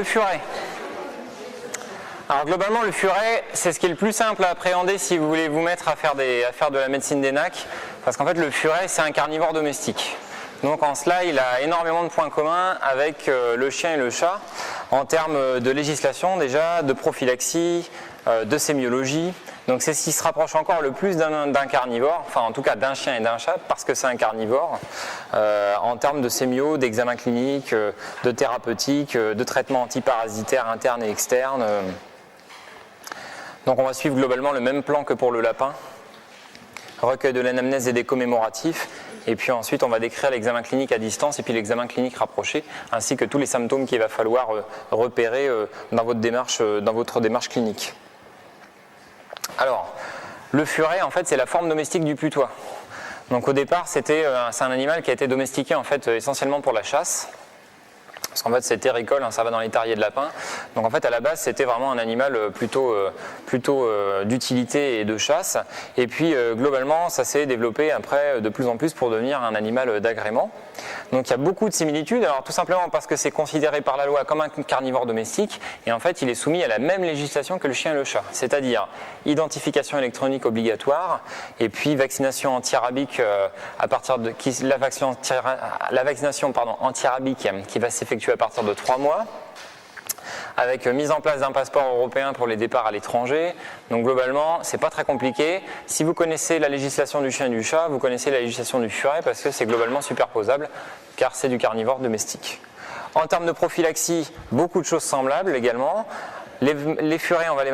Le furet. Alors globalement, le furet, c'est ce qui est le plus simple à appréhender si vous voulez vous mettre à faire de la médecine des NAC, parce qu'en fait le furet, c'est un carnivore domestique. Donc en cela, il a énormément de points communs avec le chien et le chat, en termes de législation déjà, de prophylaxie, de sémiologie. Donc c'est ce qui se rapproche encore le plus d'un carnivore, enfin en tout cas d'un chien et d'un chat, parce que c'est un carnivore, en termes de sémio, d'examen clinique, de thérapeutique, de traitement antiparasitaire interne et externe. Donc on va suivre globalement le même plan que pour le lapin, recueil de l'anamnèse et des commémoratifs, et puis ensuite on va décrire l'examen clinique à distance et puis l'examen clinique rapproché, ainsi que tous les symptômes qu'il va falloir repérer dans votre démarche clinique. Alors, le furet, en fait, c'est la forme domestique du putois. Donc au départ, c'est un animal qui a été domestiqué en fait essentiellement pour la chasse. Parce qu'en fait c'est terricole, hein, ça va dans les terriers de lapins. Donc en fait à la base c'était vraiment un animal plutôt d'utilité et de chasse. Et puis globalement ça s'est développé après de plus en plus pour devenir un animal d'agrément. Donc il y a beaucoup de similitudes, alors tout simplement parce que c'est considéré par la loi comme un carnivore domestique et en fait il est soumis à la même législation que le chien et le chat. C'est-à-dire identification électronique obligatoire et puis vaccination anti-rabique à partir de la vaccination anti-rabique qui va s'effectuer à partir de 3 mois, avec mise en place d'un passeport européen pour les départs à l'étranger. Donc globalement, c'est pas très compliqué. Si vous connaissez la législation du chien et du chat, vous connaissez la législation du furet parce que c'est globalement superposable, car c'est du carnivore domestique. En termes de prophylaxie, beaucoup de choses semblables également. Les furets, on va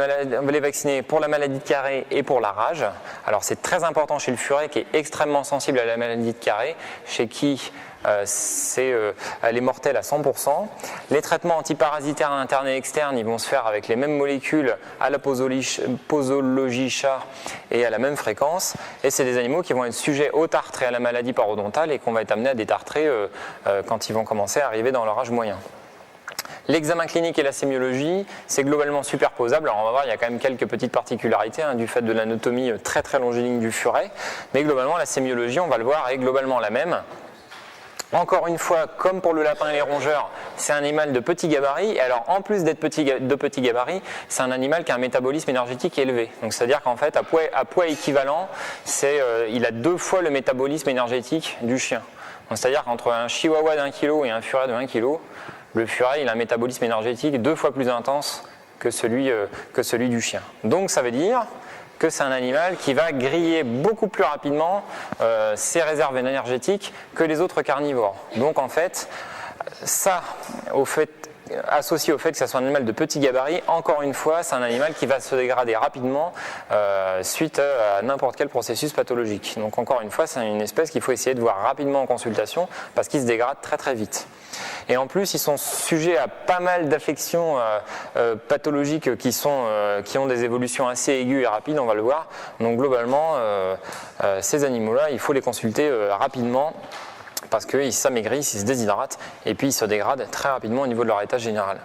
les vacciner pour la maladie de Carré et pour la rage. Alors c'est très important chez le furet qui est extrêmement sensible à la maladie de Carré, chez qui elle est mortelle à 100%. Les traitements antiparasitaires internes et externes, ils vont se faire avec les mêmes molécules à la posologie chat et à la même fréquence. Et c'est des animaux qui vont être sujets au tartré et à la maladie parodontale et qu'on va être amené à détartrer quand ils vont commencer à arriver dans leur âge moyen. L'examen clinique et la sémiologie, c'est globalement superposable. Alors on va voir, il y a quand même quelques petites particularités du fait de l'anatomie très très longiligne du furet. Mais globalement, la sémiologie, on va le voir, est globalement la même. Encore une fois, comme pour le lapin et les rongeurs, c'est un animal de petit gabarit. Et alors, en plus d'être de petit gabarit, c'est un animal qui a un métabolisme énergétique élevé. Donc, c'est-à-dire qu'en fait, à poids équivalent, il a 2 fois le métabolisme énergétique du chien. Donc, c'est-à-dire qu'entre un chihuahua d'1 kg et un furet de 1 kg, le furet, il a un métabolisme énergétique 2 fois plus intense que celui du chien. Donc, ça veut dire que c'est un animal qui va griller beaucoup plus rapidement ses réserves énergétiques que les autres carnivores. Donc en fait, associé au fait que ce soit un animal de petit gabarit, encore une fois, c'est un animal qui va se dégrader rapidement suite à n'importe quel processus pathologique. Donc encore une fois, c'est une espèce qu'il faut essayer de voir rapidement en consultation parce qu'il se dégrade très très vite. Et en plus, ils sont sujets à pas mal d'affections pathologiques qui ont des évolutions assez aiguës et rapides, on va le voir. Donc globalement, ces animaux-là, il faut les consulter rapidement parce qu'ils s'amaigrissent, ils se déshydratent et puis ils se dégradent très rapidement au niveau de leur état général.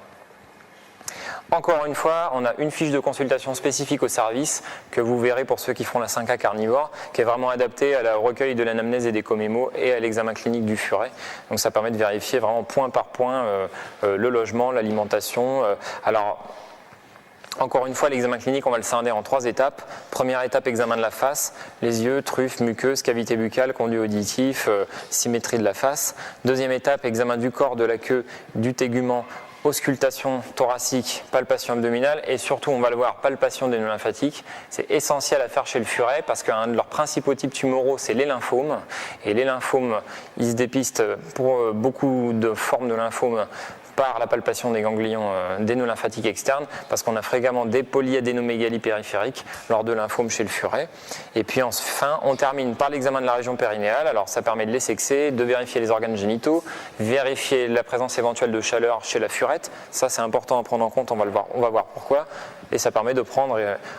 Encore une fois, on a une fiche de consultation spécifique au service que vous verrez pour ceux qui font la 5A carnivore, qui est vraiment adaptée au recueil de l'anamnèse et des commémos et à l'examen clinique du furet. Donc ça permet de vérifier vraiment point par point le logement, l'alimentation. Alors, encore une fois, l'examen clinique, on va le scinder en 3 étapes. Première étape, examen de la face, les yeux, truffes, muqueuses, cavité buccale, conduit auditif, symétrie de la face. Deuxième étape, examen du corps, de la queue, du tégument, auscultation thoracique, palpation abdominale et surtout, on va le voir, palpation des nœuds lymphatiques. C'est essentiel à faire chez le furet parce qu'un de leurs principaux types tumoraux, c'est les lymphomes. Et les lymphomes, ils se dépistent pour beaucoup de formes de lymphomes par la palpation des ganglions des nœuds lymphatiques externes, parce qu'on a fréquemment des polyadénomégalies périphériques lors de lymphomes chez le furet. Et puis enfin, on termine par l'examen de la région périnéale. Alors ça permet de les sexer, de vérifier les organes génitaux, vérifier la présence éventuelle de chaleur chez la furette. Ça c'est important à prendre en compte, on va voir pourquoi. Et ça permet de prendre,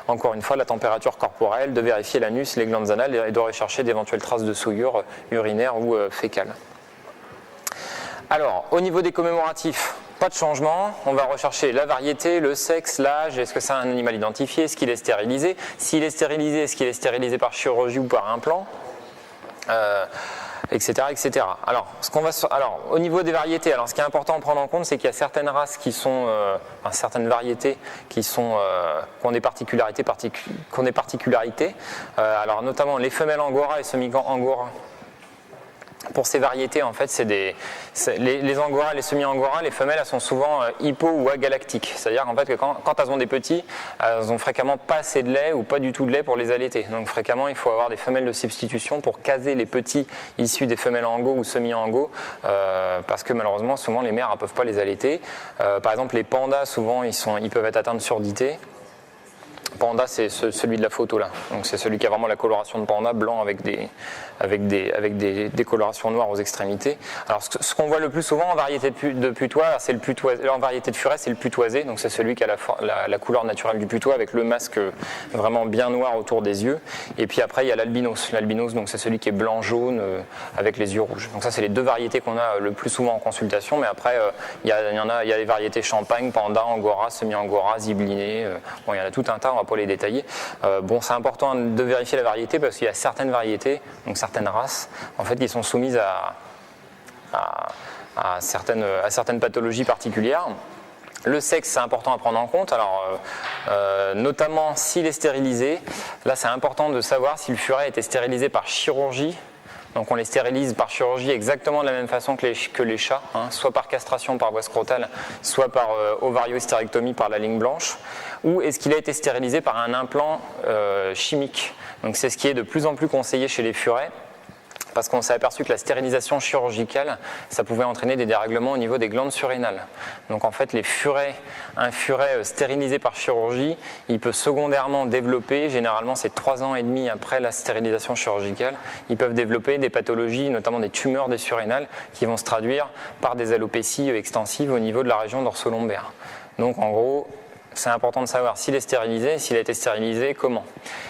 encore une fois, la température corporelle, de vérifier l'anus, les glandes anales et de rechercher d'éventuelles traces de souillure urinaire ou fécale. Alors, au niveau des commémoratifs, pas de changement. On va rechercher la variété, le sexe, l'âge, est-ce que c'est un animal identifié, est-ce qu'il est stérilisé. S'il est stérilisé, est-ce qu'il est stérilisé par chirurgie ou par implant. etc., etc. Alors, au niveau des variétés, alors ce qui est important à prendre en compte, c'est qu'il y a certaines races qui sont, certaines variétés qui ont des particularités. Alors, notamment les femelles angora et semi-angora. Pour ces variétés, en fait, les angora, les semi-angora, les femelles, elles sont souvent hypo ou agalactiques. C'est-à-dire qu'en fait, que quand elles ont des petits, elles ont fréquemment pas assez de lait ou pas du tout de lait pour les allaiter. Donc fréquemment, il faut avoir des femelles de substitution pour caser les petits issus des femelles ango ou semi-ango, parce que malheureusement, souvent les mères ne peuvent pas les allaiter. Par exemple, les pandas, souvent, ils peuvent être atteints de surdité. Panda, c'est celui de la photo là. Donc c'est celui qui a vraiment la coloration de panda blanc avec des colorations noires aux extrémités. Alors ce qu'on voit le plus souvent en variété de putois, c'est le putoisé. En variété de furet, c'est le putoisé. Donc c'est celui qui a la couleur naturelle du putois avec le masque vraiment bien noir autour des yeux. Et puis après il y a l'albinos. L'albinos, donc c'est celui qui est blanc jaune avec les yeux rouges. Donc ça c'est les deux variétés qu'on a le plus souvent en consultation. Mais après il y a les variétés champagne, panda, angora, semi-angora, zibliné. Bon, il y en a tout un tas. On va pas les détailler. Bon, c'est important de vérifier la variété parce qu'il y a certaines variétés, donc certaines races, en fait, qui sont soumises à certaines pathologies particulières. Le sexe, c'est important à prendre en compte. Alors, notamment s'il est stérilisé. Là, c'est important de savoir si le furet a été stérilisé par chirurgie. Donc on les stérilise par chirurgie exactement de la même façon que les chats, soit par castration par voie scrotale, soit par ovario-hystérectomie par la ligne blanche, ou est-ce qu'il a été stérilisé par un implant chimique. Donc c'est ce qui est de plus en plus conseillé chez les furets, parce qu'on s'est aperçu que la stérilisation chirurgicale, ça pouvait entraîner des dérèglements au niveau des glandes surrénales. Donc en fait, un furet stérilisé par chirurgie, il peut secondairement développer, généralement c'est 3 ans et demi après la stérilisation chirurgicale, ils peuvent développer des pathologies, notamment des tumeurs des surrénales, qui vont se traduire par des alopécies extensives au niveau de la région dorsolombaire. Donc en gros, c'est important de savoir s'il est stérilisé, s'il a été stérilisé, comment.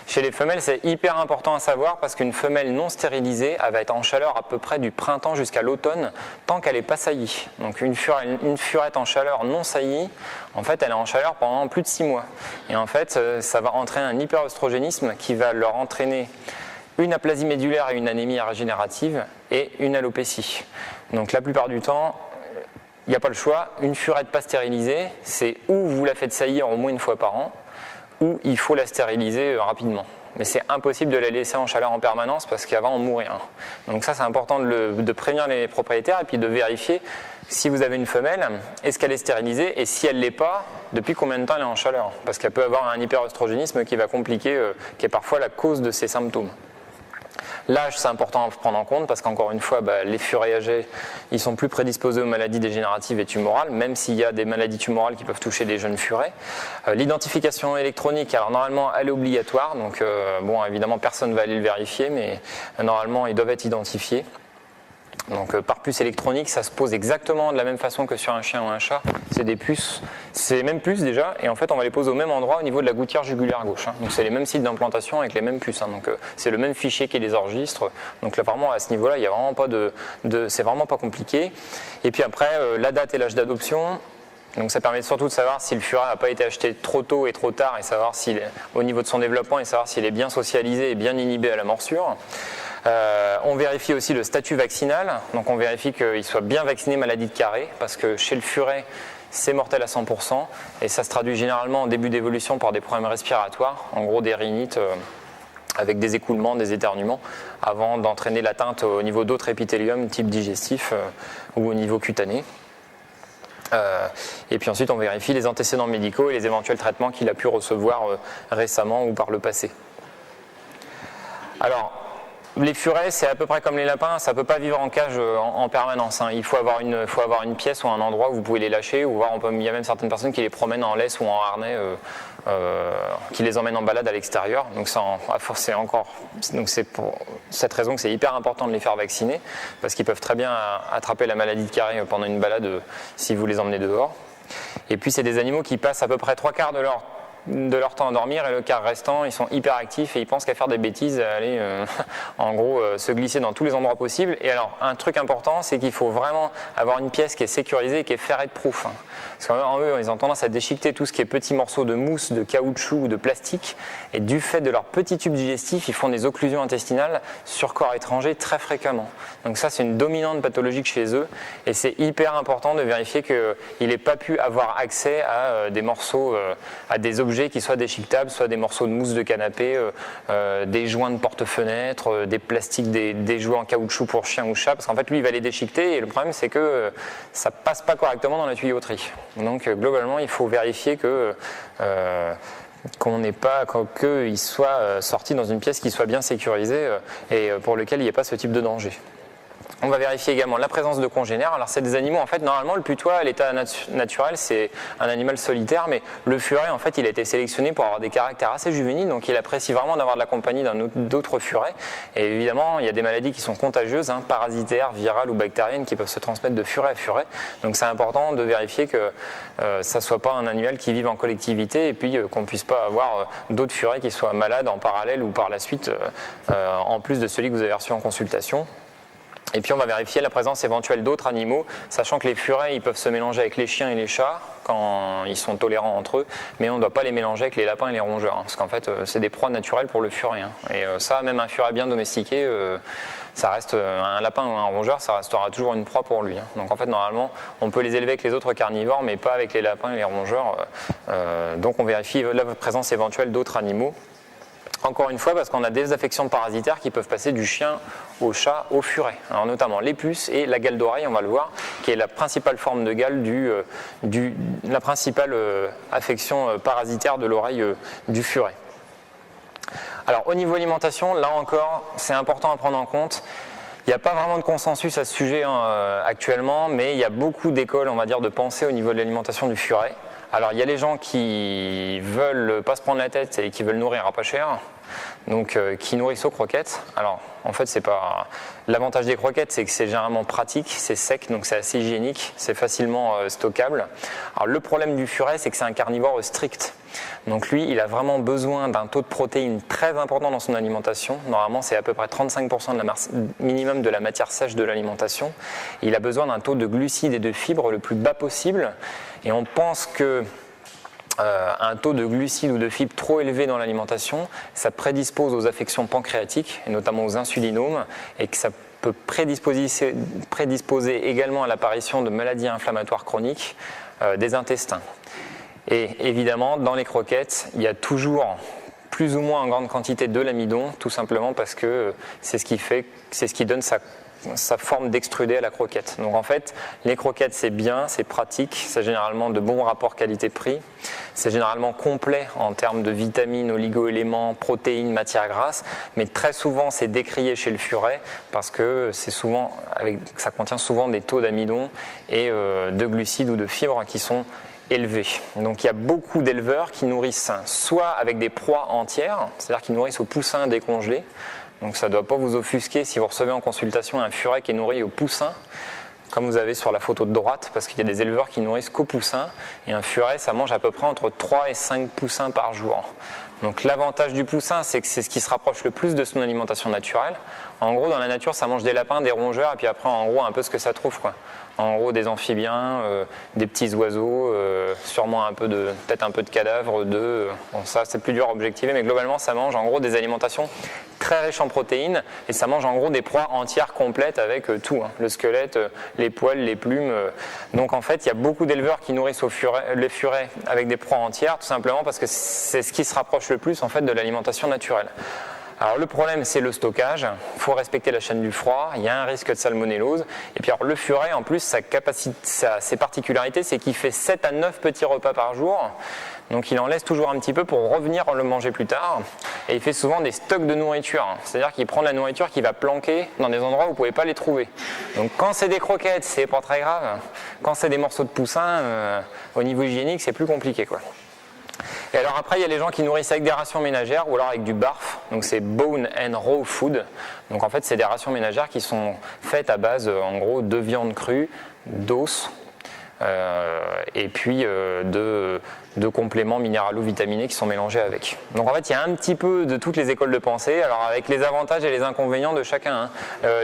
Chez les femelles, c'est hyper important à savoir parce qu'une femelle non stérilisée, elle va être en chaleur à peu près du printemps jusqu'à l'automne, tant qu'elle n'est pas saillie. Donc une furette en chaleur non saillie, en fait, elle est en chaleur pendant plus de 6 mois. Et en fait, ça va entraîner un hyperœstrogénisme qui va leur entraîner une aplasie médulaire et une anémie régénérative et une alopécie. Donc la plupart du temps, il n'y a pas le choix, une furette pas stérilisée, c'est ou vous la faites saillir au moins une fois par an, ou il faut la stériliser rapidement. Mais c'est impossible de la laisser en chaleur en permanence parce qu'elle va en mourir. Donc ça c'est important de prévenir les propriétaires et puis de vérifier si vous avez une femelle, est-ce qu'elle est stérilisée et si elle ne l'est pas, depuis combien de temps elle est en chaleur. Parce qu'elle peut avoir un hyperœstrogénisme qui va compliquer, qui est parfois la cause de ces symptômes. L'âge, c'est important à prendre en compte parce qu'encore une fois, les furets âgés, ils sont plus prédisposés aux maladies dégénératives et tumorales, même s'il y a des maladies tumorales qui peuvent toucher des jeunes furets. L'identification électronique, alors normalement, elle est obligatoire, donc bon, évidemment, personne ne va aller le vérifier, mais normalement, ils doivent être identifiés. Donc par puce électronique, ça se pose exactement de la même façon que sur un chien ou un chat. C'est des puces, c'est les mêmes puces déjà, et en fait on va les poser au même endroit au niveau de la gouttière jugulaire gauche. Donc c'est les mêmes sites d'implantation avec les mêmes puces. Donc c'est le même fichier qui les enregistre. Donc là vraiment à ce niveau-là, il y a vraiment pas c'est vraiment pas compliqué. Et puis après la date et l'âge d'adoption. Donc ça permet surtout de savoir si le furet n'a pas été acheté trop tôt et trop tard, et savoir au niveau de son développement, et savoir s'il est bien socialisé et bien inhibé à la morsure. On vérifie aussi le statut vaccinal, donc on vérifie qu'il soit bien vacciné maladie de Carré, parce que chez le furet, c'est mortel à 100%, et ça se traduit généralement en début d'évolution par des problèmes respiratoires, en gros des rhinites avec des écoulements, des éternuements, avant d'entraîner l'atteinte au niveau d'autres épithéliums type digestif ou au niveau cutané. Et puis ensuite on vérifie les antécédents médicaux et les éventuels traitements qu'il a pu recevoir récemment ou par le passé. Alors, les furets, c'est à peu près comme les lapins, ça ne peut pas vivre en cage en permanence. Il faut avoir une pièce ou un endroit où vous pouvez les lâcher, ou voir, il y a même certaines personnes qui les promènent en laisse ou en harnais, qui les emmènent en balade à l'extérieur. Donc c'est pour cette raison que c'est hyper important de les faire vacciner, parce qu'ils peuvent très bien attraper la maladie de Carré pendant une balade si vous les emmenez dehors. Et puis c'est des animaux qui passent à peu près 3/4 de leur temps à dormir et le quart restant, ils sont hyper actifs et ils pensent qu'à faire des bêtises, à aller en gros se glisser dans tous les endroits possibles. Et alors, un truc important, c'est qu'il faut vraiment avoir une pièce qui est sécurisée et qui est ferrette proof. Parce qu'en eux, ils ont tendance à déchiqueter tout ce qui est petits morceaux de mousse, de caoutchouc ou de plastique. Et du fait de leur petit tube digestif, ils font des occlusions intestinales sur corps étranger très fréquemment. Donc ça, c'est une dominante pathologique chez eux. Et c'est hyper important de vérifier qu'il n'ait pas pu avoir accès à des morceaux, à des objets qui soient déchiquetables, soit des morceaux de mousse de canapé, des joints de porte-fenêtre, des plastiques, des jouets en caoutchouc pour chien ou chat. Parce qu'en fait, lui, il va les déchiqueter. Et le problème, c'est que ça ne passe pas correctement dans la tuyauterie. Donc globalement, il faut vérifier qu'on n'ait pas, qu'il soit sorti dans une pièce qui soit bien sécurisée et pour lequel il n'y ait pas ce type de danger. On va vérifier également la présence de congénères. Alors c'est des animaux, en fait, normalement le putois à l'état naturel c'est un animal solitaire, mais le furet en fait il a été sélectionné pour avoir des caractères assez juvéniles, donc il apprécie vraiment d'avoir de la compagnie d'autres furets. Et évidemment il y a des maladies qui sont contagieuses, parasitaires, virales ou bactériennes qui peuvent se transmettre de furet à furet. Donc c'est important de vérifier que ça ne soit pas un animal qui vive en collectivité et puis qu'on ne puisse pas avoir d'autres furets qui soient malades en parallèle ou par la suite en plus de celui que vous avez reçu en consultation. Et puis on va vérifier la présence éventuelle d'autres animaux, sachant que les furets ils peuvent se mélanger avec les chiens et les chats quand ils sont tolérants entre eux, mais on ne doit pas les mélanger avec les lapins et les rongeurs, parce qu'en fait c'est des proies naturelles pour le furet. Et ça, même un furet bien domestiqué, ça reste un lapin ou un rongeur, ça restera toujours une proie pour lui. Donc en fait normalement on peut les élever avec les autres carnivores, mais pas avec les lapins et les rongeurs. Donc on vérifie la présence éventuelle d'autres animaux. Encore une fois, parce qu'on a des affections parasitaires qui peuvent passer du chien au chat au furet. Alors notamment les puces et la gale d'oreille, on va le voir, qui est la principale forme de gale, la principale affection parasitaire de l'oreille du furet. Alors au niveau alimentation, là encore, c'est important à prendre en compte. Il n'y a pas vraiment de consensus à ce sujet actuellement, mais il y a beaucoup d'écoles, on va dire, de pensée au niveau de l'alimentation du furet. Alors il y a les gens qui veulent pas se prendre la tête et qui veulent nourrir à pas cher, donc qui nourrissent aux croquettes. Alors en fait c'est pas l'avantage des croquettes, c'est que c'est généralement pratique, c'est sec, donc c'est assez hygiénique, c'est facilement stockable. Alors le problème du furet, c'est que c'est un carnivore strict. Donc lui, il a vraiment besoin d'un taux de protéines très important dans son alimentation. Normalement, c'est à peu près 35% minimum de la matière sèche de l'alimentation. Il a besoin d'un taux de glucides et de fibres le plus bas possible. Et on pense que un taux de glucides ou de fibres trop élevé dans l'alimentation, ça prédispose aux affections pancréatiques, et notamment aux insulinomes, et que ça peut prédisposer également à l'apparition de maladies inflammatoires chroniques des intestins. Et évidemment, dans les croquettes, il y a toujours plus ou moins en grande quantité de l'amidon, tout simplement parce que c'est ce qui donne sa forme d'extrudé à la croquette. Donc en fait, les croquettes c'est bien, c'est pratique, c'est généralement de bons rapports qualité-prix, c'est généralement complet en termes de vitamines, oligo-éléments, protéines, matières grasses, mais très souvent c'est décrié chez le furet parce que ça contient souvent des taux d'amidon et de glucides ou de fibres qui sont élevés. Donc il y a beaucoup d'éleveurs qui nourrissent soit avec des proies entières, c'est-à-dire qui nourrissent au poussin décongelé. Donc ça ne doit pas vous offusquer si vous recevez en consultation un furet qui est nourri au poussin, comme vous avez sur la photo de droite, parce qu'il y a des éleveurs qui nourrissent qu'au poussin, et un furet ça mange à peu près entre 3 et 5 poussins par jour. Donc l'avantage du poussin, c'est que c'est ce qui se rapproche le plus de son alimentation naturelle. En gros, dans la nature, ça mange des lapins, des rongeurs, et puis après, en gros, un peu ce que ça trouve, quoi. En gros, des amphibiens, des petits oiseaux, sûrement peut-être un peu de cadavres, bon, ça c'est plus dur à objectiver, mais globalement, ça mange en gros des alimentations très riches en protéines, et ça mange en gros des proies entières complètes avec tout, le squelette, les poils, les plumes. Donc en fait, il y a beaucoup d'éleveurs qui nourrissent les furets avec des proies entières, tout simplement parce que c'est ce qui se rapproche le plus en fait de l'alimentation naturelle. Alors le problème c'est le stockage, il faut respecter la chaîne du froid, il y a un risque de salmonellose, et puis alors le furet en plus ses particularités c'est qu'il fait 7 à 9 petits repas par jour, donc il en laisse toujours un petit peu pour revenir le manger plus tard, et il fait souvent des stocks de nourriture, c'est-à-dire qu'il prend de la nourriture qu'il va planquer dans des endroits où vous ne pouvez pas les trouver. Donc quand c'est des croquettes c'est pas très grave, quand c'est des morceaux de poussin, au niveau hygiénique c'est plus compliqué quoi. Et alors après il y a les gens qui nourrissent avec des rations ménagères ou alors avec du barf, donc c'est bone and raw food, donc en fait c'est des rations ménagères qui sont faites à base en gros de viande crue, d'os, et puis de compléments minéralo-vitaminés qui sont mélangés avec. Donc en fait, il y a un petit peu de toutes les écoles de pensée, alors avec les avantages et les inconvénients de chacun.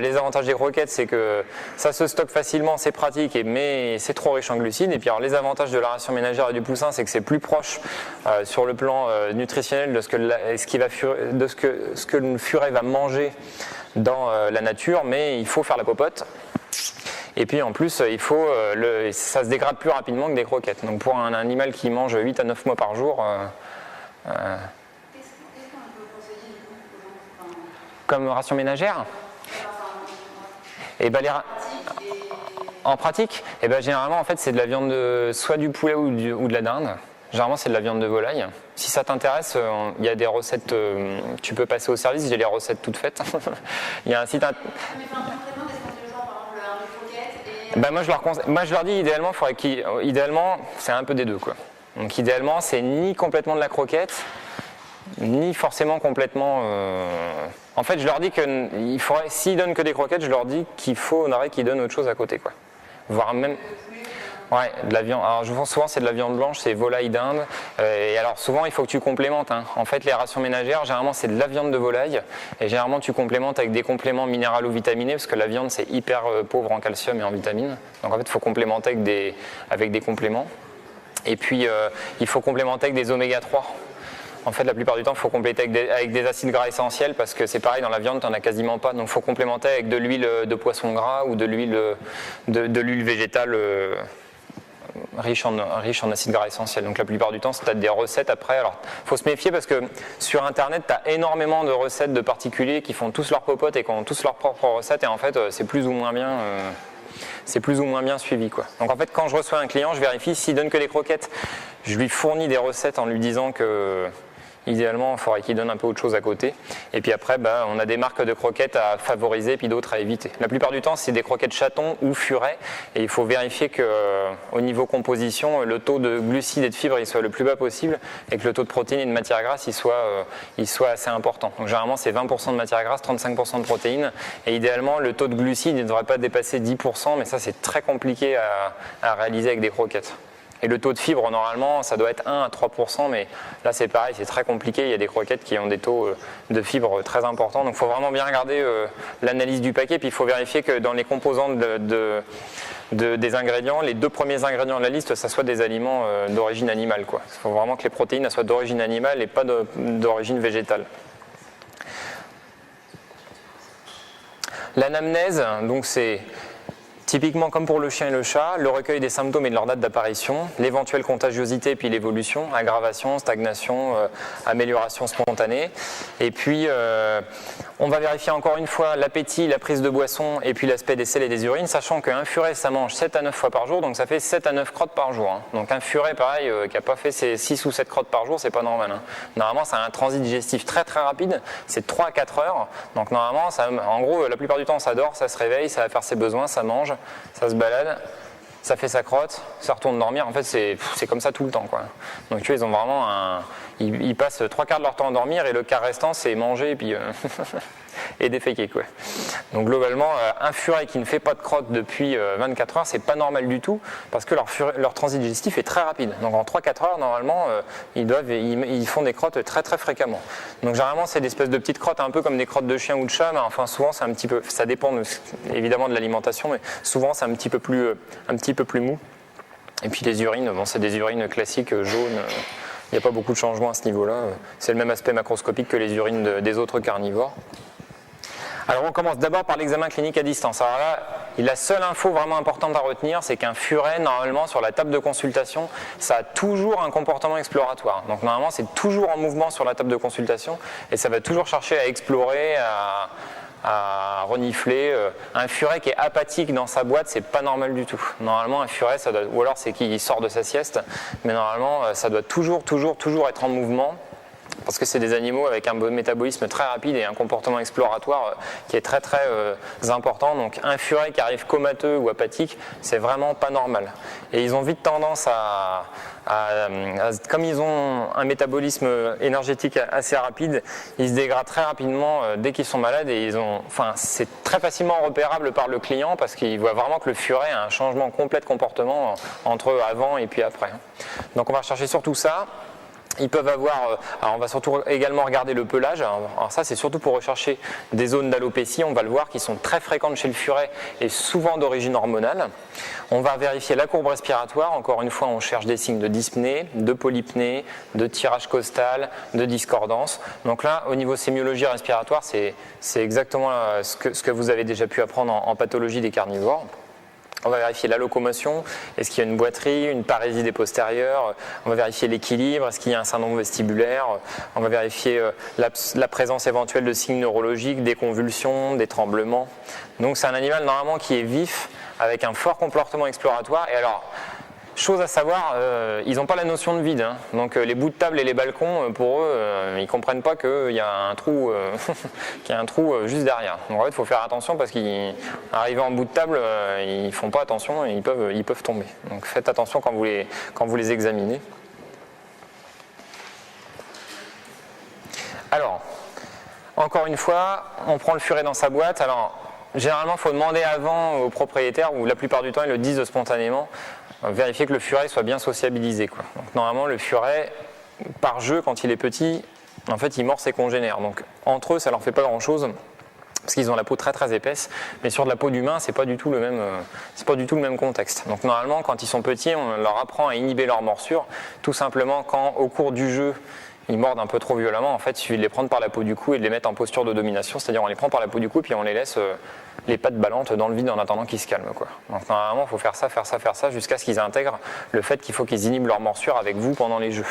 Les avantages des croquettes, c'est que ça se stocke facilement, c'est pratique, mais c'est trop riche en glucides. Et puis alors les avantages de la ration ménagère et du poussin, c'est que c'est plus proche sur le plan nutritionnel de ce que le furet va manger dans la nature, mais il faut faire la popote. Et puis en plus, ça se dégrade plus rapidement que des croquettes. Donc pour un animal qui mange 8 à 9 mois par jour, Qu'est-ce qu'on peut conseiller du coup comme ration ménagère, et ben en pratique, et ben généralement en fait c'est de la viande soit du poulet ou de la dinde. Généralement c'est de la viande de volaille. Si ça t'intéresse, il y a des recettes, tu peux passer au service, j'ai les recettes toutes faites. Il y a un site ben moi je leur dis idéalement c'est un peu des deux quoi. Donc idéalement c'est ni complètement de la croquette, ni forcément complètement. En fait je leur dis que s'ils donnent que des croquettes, je leur dis qu'il faudrait qu'ils donnent autre chose à côté quoi. Voire même. Ouais, de la viande. Alors souvent c'est de la viande blanche, c'est volaille d'Inde. Et alors souvent il faut que tu complémentes. En fait les rations ménagères, généralement c'est de la viande de volaille. Et généralement tu complémentes avec des compléments minéralo-vitaminés parce que la viande c'est hyper pauvre en calcium et en vitamines. Donc en fait il faut complémenter avec des compléments. Et puis il faut complémenter avec des oméga 3. En fait, la plupart du temps, il faut compléter avec des acides gras essentiels parce que c'est pareil, dans la viande, tu n'en as quasiment pas. Donc il faut complémenter avec de l'huile de poisson gras ou de l'huile végétale riche en acides gras essentiels. Donc la plupart du temps, si tu as des recettes après, alors il faut se méfier parce que sur Internet, tu as énormément de recettes de particuliers qui font tous leur popote et qui ont tous leurs propres recettes et en fait, c'est plus ou moins bien suivi quoi. Donc en fait quand je reçois un client, je vérifie s'il donne que des croquettes, je lui fournis des recettes en lui disant que idéalement il faudrait qu'il donne un peu autre chose à côté. Et puis après on a des marques de croquettes à favoriser puis d'autres à éviter. La plupart du temps c'est des croquettes chatons ou furet et il faut vérifier que au niveau composition le taux de glucides et de fibres il soit le plus bas possible et que le taux de protéines et de matière grasse il soit assez important. Donc généralement c'est 20% de matière grasse, 35% de protéines et idéalement le taux de glucides il ne devrait pas dépasser 10% mais ça c'est très compliqué à réaliser avec des croquettes. Et le taux de fibres, normalement, ça doit être 1 à 3%, mais là c'est pareil, c'est très compliqué. Il y a des croquettes qui ont des taux de fibres très importants. Donc il faut vraiment bien regarder l'analyse du paquet, puis il faut vérifier que dans les composantes des ingrédients, les 2 premiers ingrédients de la liste, ça soit des aliments d'origine animale, quoi. Il faut vraiment que les protéines soient d'origine animale et pas d'origine végétale. L'anamnèse, donc c'est typiquement comme pour le chien et le chat, le recueil des symptômes et de leur date d'apparition, l'éventuelle contagiosité puis l'évolution, aggravation, stagnation, amélioration spontanée. Et puis on va vérifier encore une fois l'appétit, la prise de boisson et puis l'aspect des selles et des urines, sachant qu'un furet ça mange 7 à 9 fois par jour, donc ça fait 7 à 9 crottes par jour. Donc un furet pareil qui n'a pas fait ses 6 ou 7 crottes par jour, c'est pas normal. Normalement ça a un transit digestif très très rapide, c'est 3 à 4 heures. Donc normalement, en gros la plupart du temps ça dort, ça se réveille, ça va faire ses besoins, ça mange. Ça se balade, ça fait sa crotte, ça retourne dormir. En fait, c'est comme ça tout le temps, quoi. Donc, tu vois, ils ont vraiment ils passent 3 quarts de leur temps à dormir et le quart restant, c'est manger et puis et déféquer, quoi. Donc, globalement, un furet qui ne fait pas de crotte depuis 24 heures, c'est pas normal du tout parce que leur transit digestif est très rapide. Donc, en 3-4 heures, normalement, ils font des crottes très très fréquemment. Donc, généralement, c'est des espèces de petites crottes un peu comme des crottes de chien ou de chat, mais enfin, souvent, c'est un petit peu, ça dépend évidemment de l'alimentation, mais souvent, c'est un petit peu plus mou. Et puis, les urines, c'est des urines classiques jaunes. Il n'y a pas beaucoup de changements à ce niveau-là. C'est le même aspect macroscopique que les urines des autres carnivores. Alors on commence d'abord par l'examen clinique à distance. Alors là, la seule info vraiment importante à retenir, c'est qu'un furet, normalement, sur la table de consultation, ça a toujours un comportement exploratoire. Donc normalement, c'est toujours en mouvement sur la table de consultation et ça va toujours chercher à explorer, à renifler. Un furet qui est apathique dans sa boîte, c'est pas normal du tout. Normalement, un furet, ou alors c'est qu'il sort de sa sieste, mais normalement, ça doit toujours être en mouvement. parce que c'est des animaux avec un métabolisme très rapide et un comportement exploratoire qui est très très important. Donc un furet qui arrive comateux ou apathique, c'est vraiment pas normal. Et ils ont vite tendance comme ils ont un métabolisme énergétique assez rapide, ils se dégradent très rapidement dès qu'ils sont malades et c'est très facilement repérable par le client parce qu'il voit vraiment que le furet a un changement complet de comportement entre avant et puis après. Donc on va rechercher surtout ça. Ils peuvent avoir, alors on va surtout également regarder le pelage, alors ça c'est surtout pour rechercher des zones d'alopécie, on va le voir qui sont très fréquentes chez le furet et souvent d'origine hormonale. On va vérifier la courbe respiratoire, encore une fois on cherche des signes de dyspnée, de polypnée, de tirage costal, de discordance. Donc là au niveau sémiologie respiratoire c'est exactement ce que vous avez déjà pu apprendre en pathologie des carnivores. On va vérifier la locomotion, est-ce qu'il y a une boiterie, une parésie des postérieurs, on va vérifier l'équilibre, est-ce qu'il y a un syndrome vestibulaire, on va vérifier la présence éventuelle de signes neurologiques, des convulsions, des tremblements. Donc c'est un animal normalement qui est vif, avec un fort comportement exploratoire. Et alors, chose à savoir, ils n'ont pas la notion de vide. Hein. Donc les bouts de table et les balcons, pour eux, ils ne comprennent pas qu'il y a un trou, qu'il y a un trou juste derrière. Donc en fait, il faut faire attention parce qu'arrivés en bout de table, ils ne font pas attention et ils peuvent tomber. Donc faites attention quand vous les examinez. Alors, encore une fois, on prend le furet dans sa boîte. Alors, généralement, il faut demander avant au propriétaire, ou la plupart du temps, ils le disent spontanément, vérifier que le furet soit bien sociabilisé, quoi. Donc, normalement, le furet, par jeu, quand il est petit, en fait, il mord ses congénères. Donc, entre eux, ça leur fait pas grand-chose, parce qu'ils ont la peau très très épaisse, mais sur de la peau d'humain, c'est pas du tout le même contexte. Donc, normalement, quand ils sont petits, on leur apprend à inhiber leur morsure, tout simplement quand, au cours du jeu, ils mordent un peu trop violemment, en fait, il suffit de les prendre par la peau du cou et de les mettre en posture de domination, c'est-à-dire on les prend par la peau du cou puis on les laisse les pattes ballantes dans le vide en attendant qu'ils se calment, quoi. Donc normalement, il faut faire ça jusqu'à ce qu'ils intègrent le fait qu'il faut qu'ils inhibent leur morsure avec vous pendant les jeux.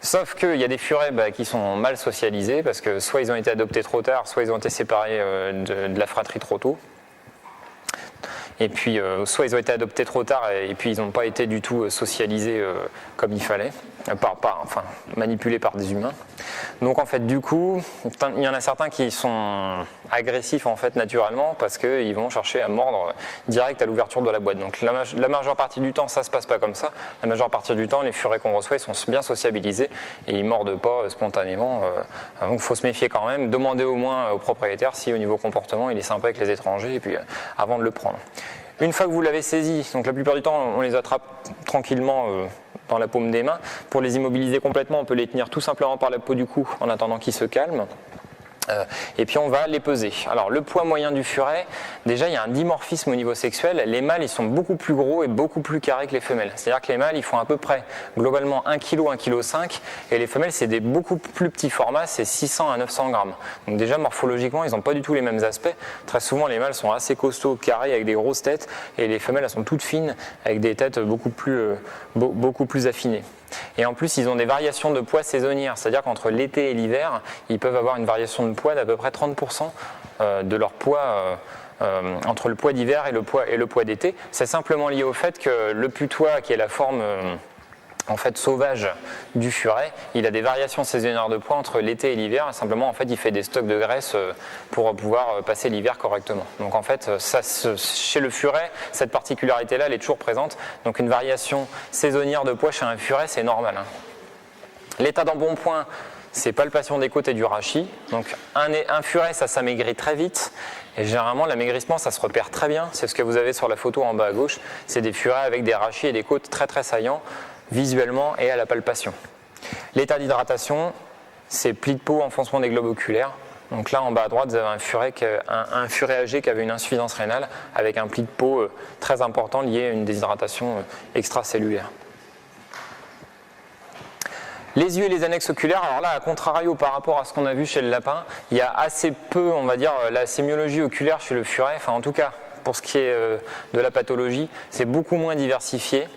Sauf qu'il y a des furets qui sont mal socialisés parce que soit ils ont été adoptés trop tard, soit ils ont été séparés de la fratrie trop tôt. Et puis, soit ils ont été adoptés trop tard et puis ils n'ont pas été du tout socialisés comme il fallait, enfin manipulés par des humains. Donc en fait, du coup, il y en a certains qui sont agressifs en fait naturellement parce qu'ils vont chercher à mordre direct à l'ouverture de la boîte. Donc la majeure partie du temps, ça se passe pas comme ça. La majeure partie du temps, les furets qu'on reçoit, ils sont bien sociabilisés et ils mordent pas spontanément. Donc il faut se méfier quand même. Demandez au moins au propriétaire si au niveau comportement, il est sympa avec les étrangers et puis avant de le prendre. Une fois que vous l'avez saisi, donc la plupart du temps, on les attrape tranquillement dans la paume des mains. Pour les immobiliser complètement, on peut les tenir tout simplement par la peau du cou en attendant qu'ils se calment. Et puis on va les peser. Alors le poids moyen du furet, déjà il y a un dimorphisme au niveau sexuel. Les mâles ils sont beaucoup plus gros et beaucoup plus carrés que les femelles. C'est-à-dire que les mâles ils font à peu près globalement 1 kg, 1,5 kg et les femelles c'est des beaucoup plus petits formats, c'est 600 à 900 grammes. Donc déjà morphologiquement ils n'ont pas du tout les mêmes aspects. Très souvent les mâles sont assez costauds, carrés avec des grosses têtes et les femelles elles sont toutes fines avec des têtes beaucoup plus affinées. Et en plus, ils ont des variations de poids saisonnières, c'est-à-dire qu'entre l'été et l'hiver, ils peuvent avoir une variation de poids d'à peu près 30% de leur poids entre le poids d'hiver et le poids d'été. C'est simplement lié au fait que le putois, qui est la forme en fait sauvage du furet, il a des variations saisonnières de poids entre l'été et l'hiver. Et simplement, en fait, il fait des stocks de graisse pour pouvoir passer l'hiver correctement. Donc, en fait, chez le furet, cette particularité-là, elle est toujours présente. Donc, une variation saisonnière de poids chez un furet, c'est normal. Hein. L'état d'embonpoint, c'est palpation des côtes et du rachis. Donc, un furet, ça s'amaigrit très vite. Et généralement, l'amaigrissement, ça se repère très bien. C'est ce que vous avez sur la photo en bas à gauche. C'est des furets avec des rachis et des côtes très très saillants, visuellement et à la palpation. L'état d'hydratation, c'est plis de peau, enfoncement des globes oculaires. Donc là, en bas à droite, vous avez un furet âgé qui avait une insuffisance rénale avec un pli de peau très important lié à une déshydratation extracellulaire. Les yeux et les annexes oculaires, alors là, à contrario par rapport à ce qu'on a vu chez le lapin, il y a assez peu, on va dire, la sémiologie oculaire chez le furet, enfin en tout cas, pour ce qui est de la pathologie, c'est beaucoup moins diversifié.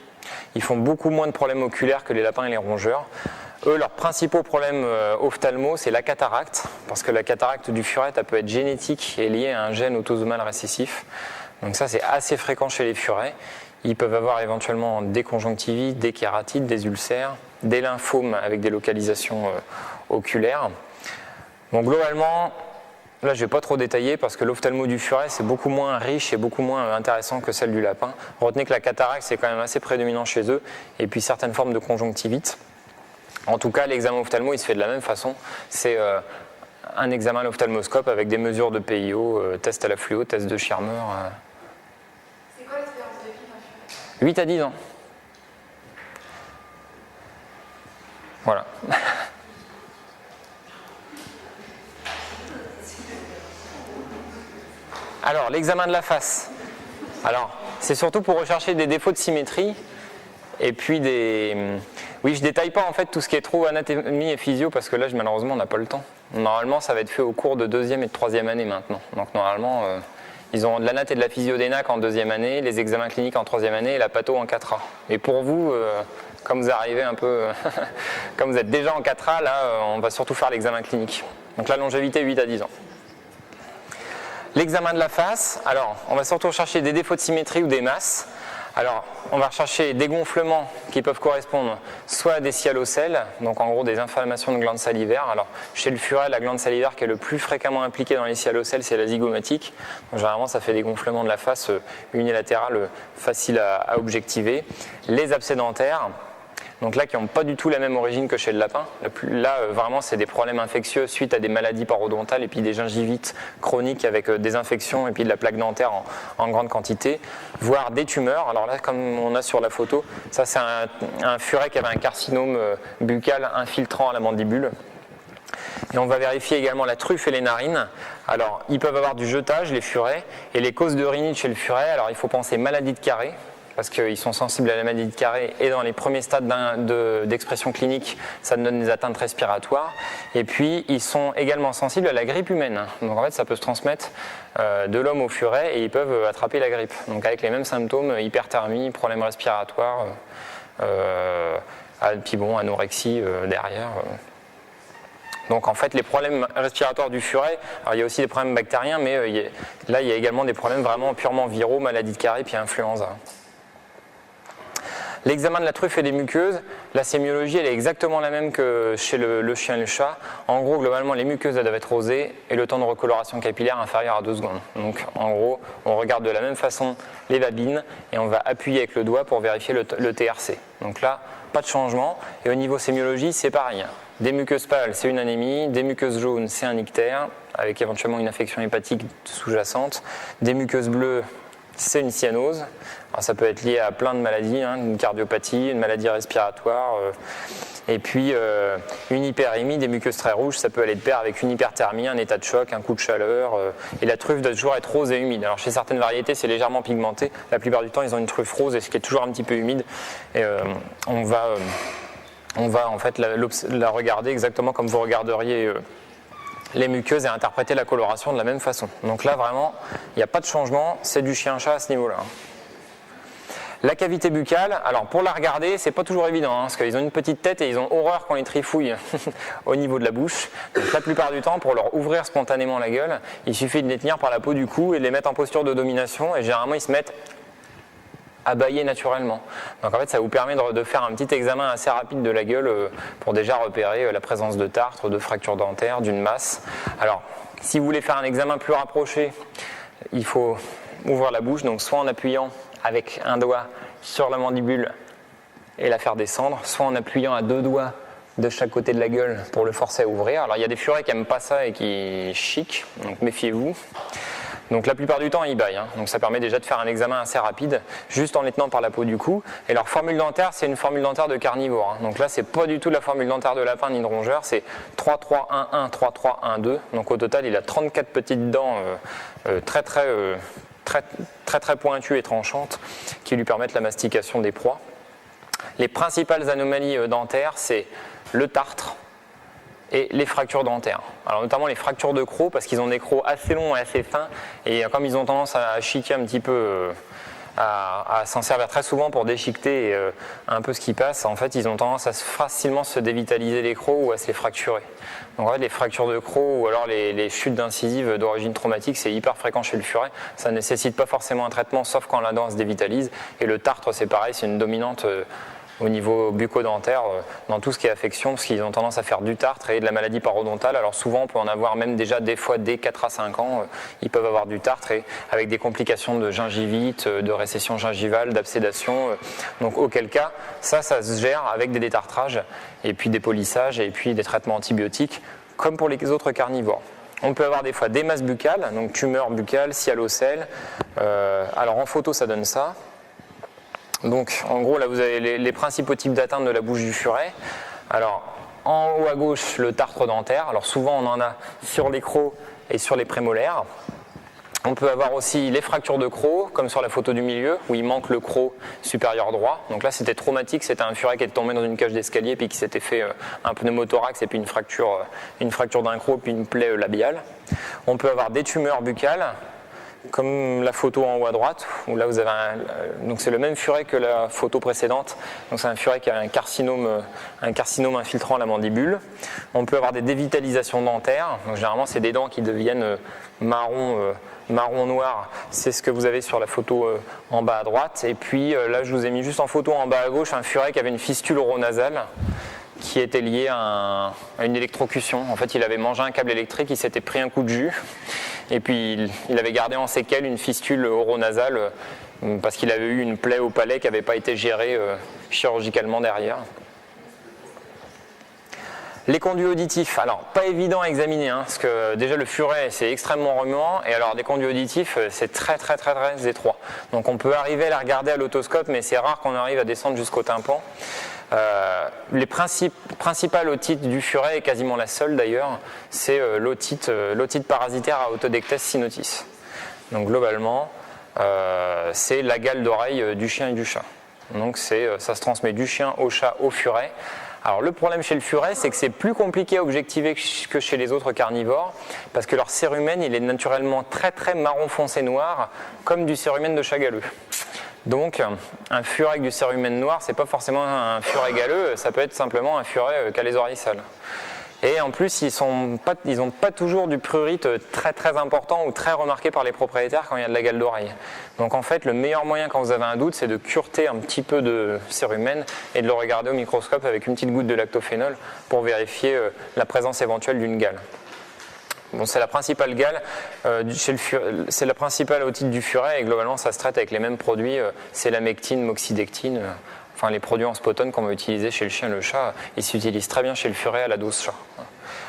Ils font beaucoup moins de problèmes oculaires que les lapins et les rongeurs. Eux, leurs principaux problèmes ophtalmo, c'est la cataracte, parce que la cataracte du furet, elle peut être génétique et liée à un gène autosomal récessif. Donc ça, c'est assez fréquent chez les furets. Ils peuvent avoir éventuellement des conjonctivites, des kératites, des ulcères, des lymphomes avec des localisations oculaire. Bon, globalement, là je ne vais pas trop détailler parce que l'ophtalmo du furet c'est beaucoup moins riche et beaucoup moins intéressant que celle du lapin. Retenez que la cataracte c'est quand même assez prédominant chez eux et puis certaines formes de conjonctivite. En tout cas, l'examen ophtalmo il se fait de la même façon. C'est un examen à l'ophtalmoscope avec des mesures de PIO, test à la fluo, test de Schirmer. C'est quoi l'espérance de vie d'un furet ? 8 à 10 ans. Voilà. Alors, l'examen de la face. Alors, c'est surtout pour rechercher des défauts de symétrie et puis des... Oui, je détaille pas en fait tout ce qui est trop anatomie et physio parce que là, malheureusement, on n'a pas le temps. Normalement, ça va être fait au cours de 2e et de 3e année maintenant. Donc, normalement, ils ont de l'anat et de la physio d'ENAC en 2e année, les examens cliniques en 3e année et la patho en 4A. Et pour vous, comme vous arrivez un peu... comme vous êtes déjà en 4A, là, on va surtout faire l'examen clinique. Donc, la longévité, 8 à 10 ans. L'examen de la face, alors on va surtout rechercher des défauts de symétrie ou des masses. Alors on va rechercher des gonflements qui peuvent correspondre soit à des hyalocèles, donc en gros des inflammations de glandes salivaires. Alors chez le furet, la glande salivaire qui est le plus fréquemment impliquée dans les hyalocèles, c'est la zygomatique. Donc, généralement ça fait des gonflements de la face unilatérales faciles à objectiver. Les abcès dentaires. Donc là, qui n'ont pas du tout la même origine que chez le lapin. Là, vraiment, c'est des problèmes infectieux suite à des maladies parodontales et puis des gingivites chroniques avec des infections et puis de la plaque dentaire en grande quantité, voire des tumeurs. Alors là, comme on a sur la photo, ça c'est un furet qui avait un carcinome buccal infiltrant à la mandibule. Et on va vérifier également la truffe et les narines. Alors, ils peuvent avoir du jetage, les furets, et les causes de rhinite chez le furet. Alors, il faut penser maladie de Carré, parce qu'ils sont sensibles à la maladie de Carré et dans les premiers stades d'expression clinique, ça donne des atteintes respiratoires. Et puis, ils sont également sensibles à la grippe humaine. Donc en fait, ça peut se transmettre de l'homme au furet et ils peuvent attraper la grippe. Donc avec les mêmes symptômes, hyperthermie, problèmes respiratoires, puis bon, anorexie derrière. Donc en fait, les problèmes respiratoires du furet, alors il y a aussi des problèmes bactériens, mais là, il y a également des problèmes vraiment purement viraux, maladie de Carré, puis influenza. L'examen de la truffe et des muqueuses, la sémiologie elle est exactement la même que chez le chien et le chat. En gros, globalement, les muqueuses elles doivent être rosées et le temps de recoloration capillaire inférieur à 2 secondes. Donc en gros, on regarde de la même façon les babines et on va appuyer avec le doigt pour vérifier le TRC. Donc là, pas de changement. Et au niveau sémiologie, c'est pareil. Des muqueuses pâles, c'est une anémie. Des muqueuses jaunes, c'est un ictère, avec éventuellement une infection hépatique sous-jacente. Des muqueuses bleues, c'est une cyanose. Alors, ça peut être lié à plein de maladies, une cardiopathie, une maladie respiratoire, et puis une hyperémie, des muqueuses très rouges, ça peut aller de pair avec une hyperthermie, un état de choc, un coup de chaleur, et la truffe doit toujours être rose et humide. Alors chez certaines variétés, c'est légèrement pigmenté, la plupart du temps, ils ont une truffe rose, et ce qui est toujours un petit peu humide, et on va en fait la regarder exactement comme vous regarderiez les muqueuses et interpréter la coloration de la même façon. Donc là, vraiment, il n'y a pas de changement, c'est du chien-chat à ce niveau-là. La cavité buccale, alors pour la regarder, c'est pas toujours évident, parce qu'ils ont une petite tête et ils ont horreur quand les trifouillent au niveau de la bouche. Donc la plupart du temps, pour leur ouvrir spontanément la gueule, il suffit de les tenir par la peau du cou et de les mettre en posture de domination, et généralement ils se mettent à bâiller naturellement. Donc en fait, ça vous permet de faire un petit examen assez rapide de la gueule pour déjà repérer la présence de tartre, de fractures dentaires, d'une masse. Alors, si vous voulez faire un examen plus rapproché, il faut ouvrir la bouche, donc soit en appuyant avec un doigt sur la mandibule et la faire descendre, soit en appuyant à 2 doigts de chaque côté de la gueule pour le forcer à ouvrir. Alors il y a des furets qui n'aiment pas ça et qui chiquent, donc méfiez-vous. Donc la plupart du temps ils bâillent, donc ça permet déjà de faire un examen assez rapide, juste en les tenant par la peau du cou. Et leur formule dentaire, c'est une formule dentaire de carnivore, donc là c'est pas du tout la formule dentaire de lapin ni de rongeur, c'est 3-3-1-1, 3-3-1-2, donc au total il a 34 petites dents très pointues et tranchantes qui lui permettent la mastication des proies. Les principales anomalies dentaires, c'est le tartre et les fractures dentaires. Alors notamment les fractures de crocs, parce qu'ils ont des crocs assez longs et assez fins, et comme ils ont tendance à chiquer un petit peu, à s'en servir très souvent pour déchiqueter un peu ce qui passe, en fait ils ont tendance à facilement se dévitaliser les crocs ou à se les fracturer. Donc en fait les fractures de crocs ou alors les chutes d'incisives d'origine traumatique, c'est hyper fréquent chez le furet, ça ne nécessite pas forcément un traitement sauf quand la dent se dévitalise, et le tartre c'est pareil, c'est une dominante au niveau bucco-dentaire, dans tout ce qui est affection, parce qu'ils ont tendance à faire du tartre et de la maladie parodontale. Alors souvent, on peut en avoir même déjà des fois dès 4 à 5 ans, ils peuvent avoir du tartre et avec des complications de gingivite, de récession gingivale, d'absédation. Donc auquel cas, ça se gère avec des détartrages et puis des polissages et puis des traitements antibiotiques, comme pour les autres carnivores. On peut avoir des fois des masses buccales, donc tumeurs buccales, sialocèles. Alors en photo, ça donne ça. Donc en gros là vous avez les principaux types d'atteinte de la bouche du furet. Alors en haut à gauche le tartre dentaire, alors souvent on en a sur les crocs et sur les prémolaires. On peut avoir aussi les fractures de croc, comme sur la photo du milieu, où il manque le croc supérieur droit. Donc là c'était traumatique, c'était un furet qui est tombé dans une cage d'escalier puis qui s'était fait un pneumothorax et puis une fracture d'un croc puis une plaie labiale. On peut avoir des tumeurs buccales, comme la photo en haut à droite, où là vous avez donc c'est le même furet que la photo précédente, donc c'est un furet qui a un carcinome infiltrant la mandibule. On peut avoir des dévitalisations dentaires, donc généralement c'est des dents qui deviennent marron noir, c'est ce que vous avez sur la photo en bas à droite. Et puis là je vous ai mis juste en photo en bas à gauche un furet qui avait une fistule oronasale qui était liée à une électrocution. En fait il avait mangé un câble électrique, il s'était pris un coup de jus. Et puis il avait gardé en séquelle une fistule oronasale parce qu'il avait eu une plaie au palais qui n'avait pas été gérée chirurgicalement derrière. Les conduits auditifs, alors pas évident à examiner, parce que déjà le furet c'est extrêmement remuant et alors des conduits auditifs c'est très étroit. Donc on peut arriver à les regarder à l'otoscope mais c'est rare qu'on arrive à descendre jusqu'au tympan. Les principales otites du furet, et quasiment la seule d'ailleurs, c'est l'otite parasitaire à Autodectes cynotis. Donc globalement, c'est la gale d'oreille du chien et du chat. Donc ça se transmet du chien au chat au furet. Alors le problème chez le furet, c'est que c'est plus compliqué à objectiver que chez les autres carnivores, parce que leur cérumen, il est naturellement très marron foncé noir, comme du cérumen de chat galeux. Donc un furet avec du cérumen noir, c'est pas forcément un furet galeux, ça peut être simplement un furet qui a les oreilles sales. Et en plus, ils n'ont pas toujours du prurite très important ou très remarqué par les propriétaires quand il y a de la gale d'oreille. Donc en fait, le meilleur moyen quand vous avez un doute, c'est de cureter un petit peu de cérumen et de le regarder au microscope avec une petite goutte de lactophénol pour vérifier la présence éventuelle d'une gale. Bon, c'est la principale gale, c'est la principale otite du furet et globalement ça se traite avec les mêmes produits, c'est la mectine, moxidectine, enfin les produits en spotone qu'on va utiliser chez le chien et le chat, ils s'utilisent très bien chez le furet à la dose chat.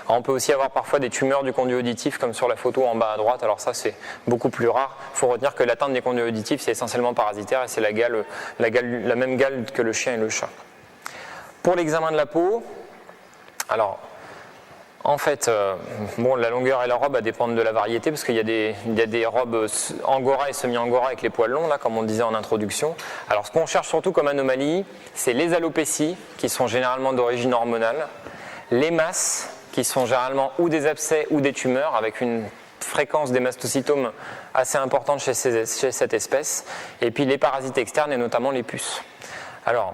Alors, on peut aussi avoir parfois des tumeurs du conduit auditif comme sur la photo en bas à droite, alors ça c'est beaucoup plus rare. Il faut retenir que l'atteinte des conduits auditifs c'est essentiellement parasitaire et c'est la même gale que le chien et le chat. Pour l'examen de la peau, alors en fait, la longueur et la robe dépendent de la variété parce qu'il y a des robes angora et semi-angora avec les poils longs, là, comme on disait en introduction. Alors, ce qu'on cherche surtout comme anomalie, c'est les alopécies qui sont généralement d'origine hormonale, les masses qui sont généralement ou des abcès ou des tumeurs avec une fréquence des mastocytomes assez importante chez cette espèce, et puis les parasites externes et notamment les puces. Alors,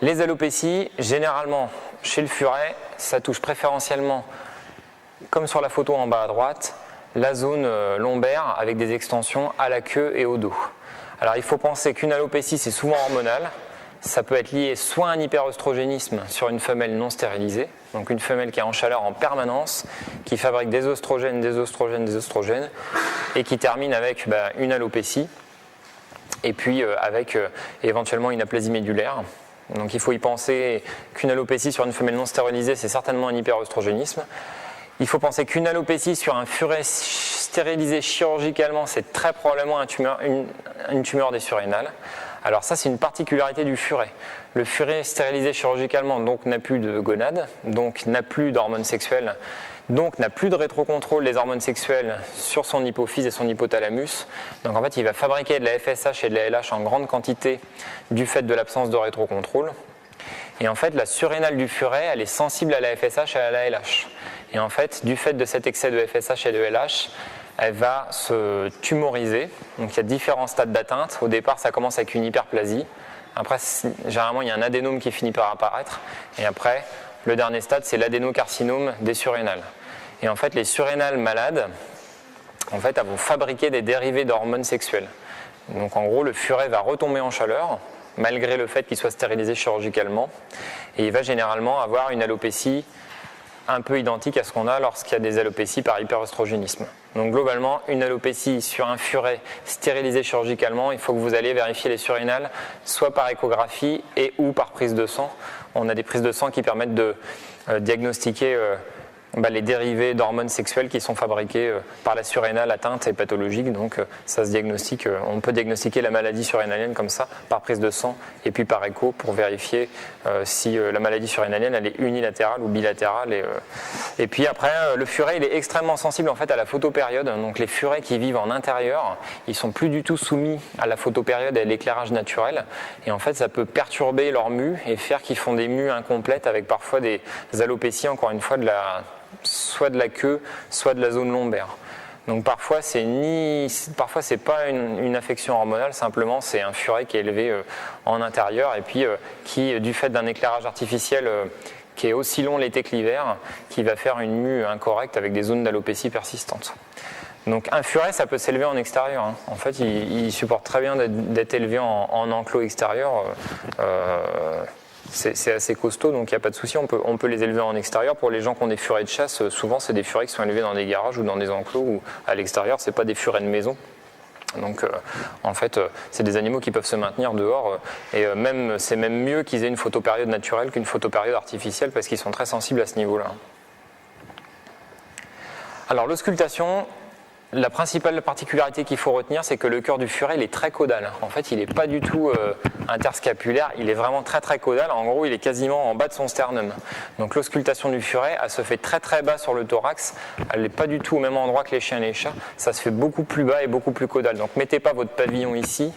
les alopécies, généralement, chez le furet, ça touche préférentiellement, comme sur la photo en bas à droite, la zone lombaire avec des extensions à la queue et au dos. Alors il faut penser qu'une alopécie c'est souvent hormonal, ça peut être lié soit à un hyperœstrogénisme sur une femelle non stérilisée, donc une femelle qui est en chaleur en permanence, qui fabrique des oestrogènes, et qui termine avec une alopécie, et puis avec éventuellement une aplasie médulaire. Donc il faut y penser qu'une alopécie sur une femelle non stérilisée, c'est certainement un hyperœstrogénisme. Il faut penser qu'une alopécie sur un furet stérilisé chirurgicalement, c'est très probablement une tumeur des surrénales. Alors ça, c'est une particularité du furet. Le furet stérilisé chirurgicalement donc n'a plus de gonades, donc n'a plus d'hormones sexuelles, donc n'a plus de rétrocontrôle des hormones sexuelles sur son hypophyse et son hypothalamus. Donc en fait, il va fabriquer de la FSH et de la LH en grande quantité du fait de l'absence de rétrocontrôle. Et en fait, la surrénale du furet, elle est sensible à la FSH et à la LH. Et en fait, du fait de cet excès de FSH et de LH, elle va se tumoriser. Donc il y a différents stades d'atteinte. Au départ, ça commence avec une hyperplasie. Après, généralement, il y a un adénome qui finit par apparaître. Et après, le dernier stade, c'est l'adénocarcinome des surrénales. Et en fait, les surrénales malades, en fait, elles vont fabriquer des dérivés d'hormones sexuelles. Donc en gros, le furet va retomber en chaleur. malgré le fait qu'il soit stérilisé chirurgicalement. Et il va généralement avoir une alopécie un peu identique à ce qu'on a lorsqu'il y a des alopécies par hyperœstrogénisme. Donc globalement, une alopécie sur un furet stérilisé chirurgicalement, il faut que vous alliez vérifier les surrénales, soit par échographie et ou par prise de sang. On a des prises de sang qui permettent de diagnostiquer les dérivés d'hormones sexuelles qui sont fabriqués par la surrénale atteinte et pathologique. Donc ça se diagnostique, on peut diagnostiquer la maladie surrénalienne comme ça, par prise de sang et puis par écho pour vérifier si la maladie surrénalienne elle est unilatérale ou bilatérale. Et puis après, le furet il est extrêmement sensible en fait à la photopériode. Donc les furets qui vivent en intérieur, ils sont plus du tout soumis à la photopériode et à l'éclairage naturel. Et en fait, ça peut perturber leur mue et faire qu'ils font des mues incomplètes avec parfois des alopécies, encore une fois, soit de la queue, soit de la zone lombaire. Donc parfois c'est pas une affection hormonale, simplement c'est un furet qui est élevé en intérieur et puis qui, du fait d'un éclairage artificiel qui est aussi long l'été que l'hiver, qui va faire une mue incorrecte avec des zones d'alopécie persistantes. Donc un furet, ça peut s'élever en extérieur. En fait, il supporte très bien d'être élevé en enclos extérieur. C'est assez costaud, donc il n'y a pas de souci, on peut les élever en extérieur. Pour les gens qui ont des furets de chasse, souvent c'est des furets qui sont élevés dans des garages ou dans des enclos ou à l'extérieur, c'est pas des furets de maison. Donc en fait, c'est des animaux qui peuvent se maintenir dehors et c'est même mieux qu'ils aient une photopériode naturelle qu'une photopériode artificielle parce qu'ils sont très sensibles à ce niveau-là. Alors l'auscultation, la principale particularité qu'il faut retenir, c'est que le cœur du furet il est très caudal. En fait, il n'est pas du tout interscapulaire, il est vraiment très très caudal. En gros, il est quasiment en bas de son sternum. Donc l'auscultation du furet, elle se fait très très bas sur le thorax. Elle n'est pas du tout au même endroit que les chiens et les chats. Ça se fait beaucoup plus bas et beaucoup plus caudal. Donc mettez pas votre pavillon ici,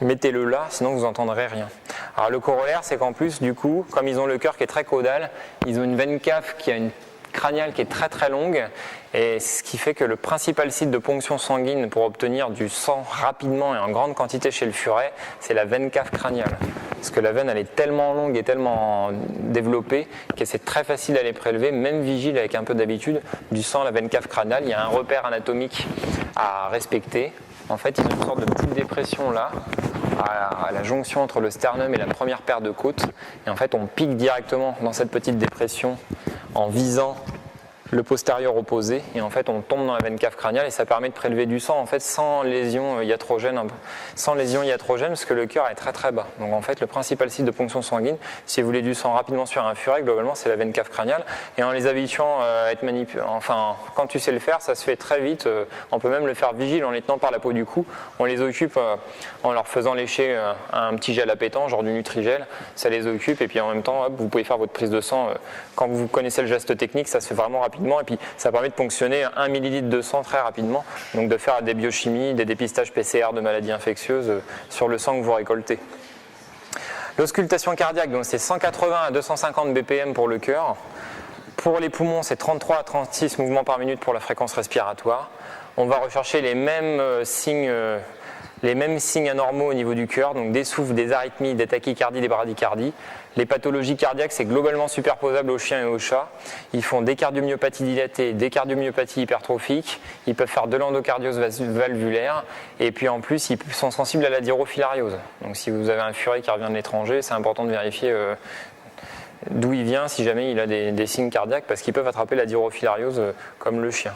mettez-le là, sinon vous n'entendrez rien. Alors le corollaire, c'est qu'en plus, du coup, comme ils ont le cœur qui est très caudal, ils ont une veine cave qui a une crâniale qui est très très longue, et ce qui fait que le principal site de ponction sanguine pour obtenir du sang rapidement et en grande quantité chez le furet, c'est la veine cave crâniale. Parce que la veine elle est tellement longue et tellement développée que c'est très facile à les prélever, même vigile avec un peu d'habitude, du sang à la veine cave crâniale. Il y a un repère anatomique à respecter. En fait, ils ont une sorte de petite dépression là, à la jonction entre le sternum et la première paire de côtes. Et en fait, on pique directement dans cette petite dépression en visant le postérieur opposé, et en fait on tombe dans la veine cave crâniale et ça permet de prélever du sang en fait sans lésion iatrogène, parce que le cœur est très très bas. Donc en fait le principal site de ponction sanguine, si vous voulez du sang rapidement sur un furet, globalement c'est la veine cave crâniale, et en les habituant à être manipulés, enfin quand tu sais le faire, ça se fait très vite. On peut même le faire vigile en les tenant par la peau du cou, on les occupe en leur faisant lécher un petit gel appétant, genre du Nutrigel, ça les occupe, et puis en même temps hop, vous pouvez faire votre prise de sang. Quand vous connaissez le geste technique, ça se fait vraiment rapidement. Et puis ça permet de ponctionner 1 millilitre de sang très rapidement, donc de faire des biochimies, des dépistages PCR de maladies infectieuses sur le sang que vous récoltez. L'auscultation cardiaque, donc c'est 180 à 250 BPM pour le cœur. Pour les poumons, c'est 33 à 36 mouvements par minute pour la fréquence respiratoire. On va rechercher les mêmes signes anormaux au niveau du cœur, donc des souffles, des arythmies, des tachycardies, des bradycardies. Les pathologies cardiaques, c'est globalement superposable aux chiens et aux chats. Ils font des cardiomyopathies dilatées, des cardiomyopathies hypertrophiques, ils peuvent faire de l'endocardiose valvulaire, et puis en plus, ils sont sensibles à la dirofilariose. Donc si vous avez un furet qui revient de l'étranger, c'est important de vérifier d'où il vient, si jamais il a des signes cardiaques, parce qu'ils peuvent attraper la dirofilariose comme le chien.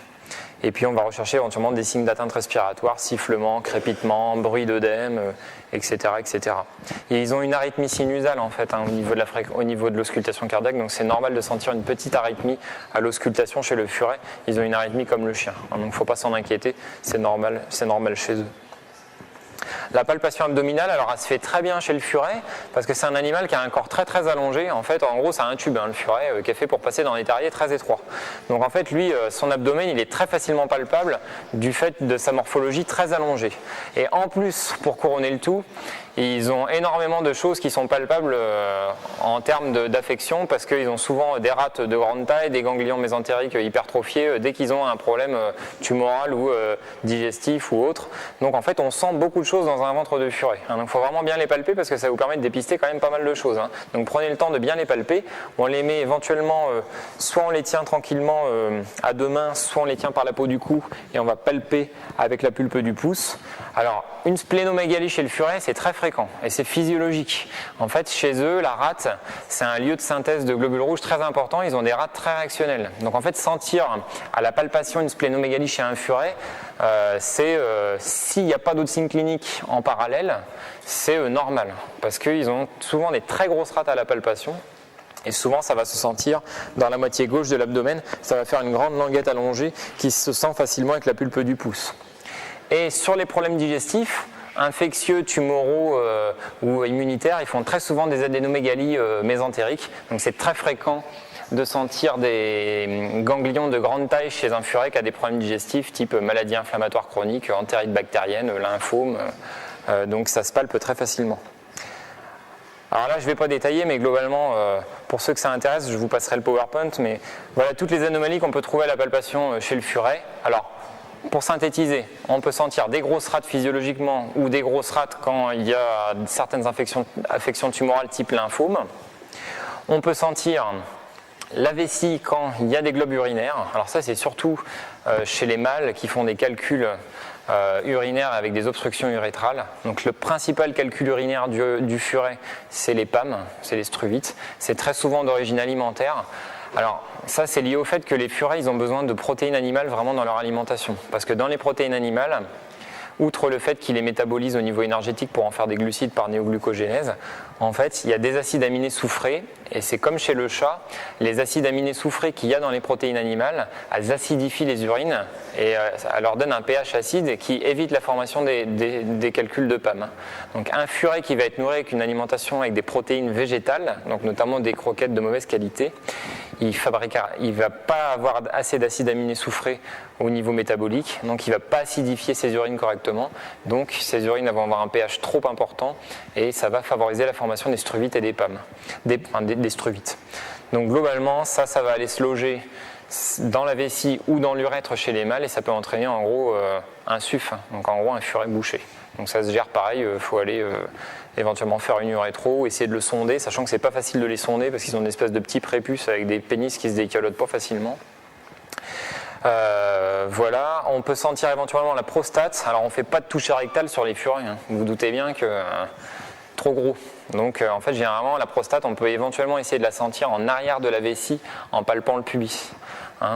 Et puis on va rechercher éventuellement des signes d'atteinte respiratoire, sifflement, crépitement, bruit d'œdème, etc., etc. Et ils ont une arythmie sinusale en fait au niveau de l'auscultation cardiaque, donc c'est normal de sentir une petite arythmie à l'auscultation chez le furet. Ils ont une arythmie comme le chien, donc il ne faut pas s'en inquiéter, c'est normal chez eux. La palpation abdominale, alors elle se fait très bien chez le furet parce que c'est un animal qui a un corps très très allongé. En fait, en gros, c'est un tube, le furet, qui est fait pour passer dans des terriers très étroits. Donc en fait, lui, son abdomen, il est très facilement palpable du fait de sa morphologie très allongée. Et en plus, pour couronner le tout, ils ont énormément de choses qui sont palpables en termes d'affection parce qu'ils ont souvent des rate de grande taille, des ganglions mésentériques hypertrophiés dès qu'ils ont un problème tumoral ou digestif ou autre. Donc en fait, on sent beaucoup de choses dans un ventre de furet. Donc il faut vraiment bien les palper parce que ça vous permet de dépister quand même pas mal de choses. Donc prenez le temps de bien les palper. On les met éventuellement, soit on les tient tranquillement à deux mains, soit on les tient par la peau du cou et on va palper avec la pulpe du pouce. Alors, une splénomégalie chez le furet, c'est très fréquent et c'est physiologique. En fait, chez eux, la rate, c'est un lieu de synthèse de globules rouges très important. Ils ont des rates très réactionnelles. Donc, en fait, sentir à la palpation une splénomégalie chez un furet, s'il n'y a pas d'autres signes cliniques en parallèle, c'est normal. Parce qu'ils ont souvent des très grosses rates à la palpation. Et souvent, ça va se sentir dans la moitié gauche de l'abdomen. Ça va faire une grande languette allongée qui se sent facilement avec la pulpe du pouce. Et sur les problèmes digestifs, infectieux, tumoraux ou immunitaires, ils font très souvent des adénomégalies mésentériques. Donc c'est très fréquent de sentir des ganglions de grande taille chez un furet qui a des problèmes digestifs, type maladie inflammatoire chronique, entérite bactérienne, lymphome. Donc ça se palpe très facilement. Alors là, je ne vais pas détailler, mais globalement, pour ceux que ça intéresse, je vous passerai le PowerPoint. Mais voilà toutes les anomalies qu'on peut trouver à la palpation chez le furet. Alors, pour synthétiser, on peut sentir des grosses rates physiologiquement ou des grosses rates quand il y a certaines affections tumorales type lymphome. On peut sentir la vessie quand il y a des globes urinaires. Alors ça, c'est surtout chez les mâles qui font des calculs urinaires avec des obstructions urétrales. Donc le principal calcul urinaire du furet, c'est les PAM, c'est les struvites. C'est très souvent d'origine alimentaire. Alors ça, c'est lié au fait que les furets, ils ont besoin de protéines animales vraiment dans leur alimentation. Parce que dans les protéines animales, outre le fait qu'ils les métabolisent au niveau énergétique pour en faire des glucides par néoglucogénèse, en fait, il y a des acides aminés soufrés, et c'est comme chez le chat, les acides aminés soufrés qu'il y a dans les protéines animales, elles acidifient les urines, et elles leur donnent un pH acide qui évite la formation des calculs de PAM. Donc un furet qui va être nourri avec une alimentation avec des protéines végétales, donc notamment des croquettes de mauvaise qualité, il ne va pas avoir assez d'acides aminés soufrés au niveau métabolique, donc il ne va pas acidifier ses urines correctement, donc ses urines vont avoir un pH trop important et ça va favoriser la formation des struvites et des PAM, des struvites. Donc globalement, ça va aller se loger dans la vessie ou dans l'urètre chez les mâles et ça peut entraîner en gros un SUF, donc en gros un furet bouché. Donc ça se gère pareil, il faut aller éventuellement faire une urétro, essayer de le sonder, sachant que c'est pas facile de les sonder parce qu'ils ont une espèce de petits prépuces avec des pénis qui se décalotent pas facilement. Voilà, on peut sentir éventuellement la prostate. Alors on fait pas de toucher rectale sur les furets, hein. Vous vous doutez bien que trop gros. Donc en fait généralement la prostate on peut éventuellement essayer de la sentir en arrière de la vessie en palpant le pubis.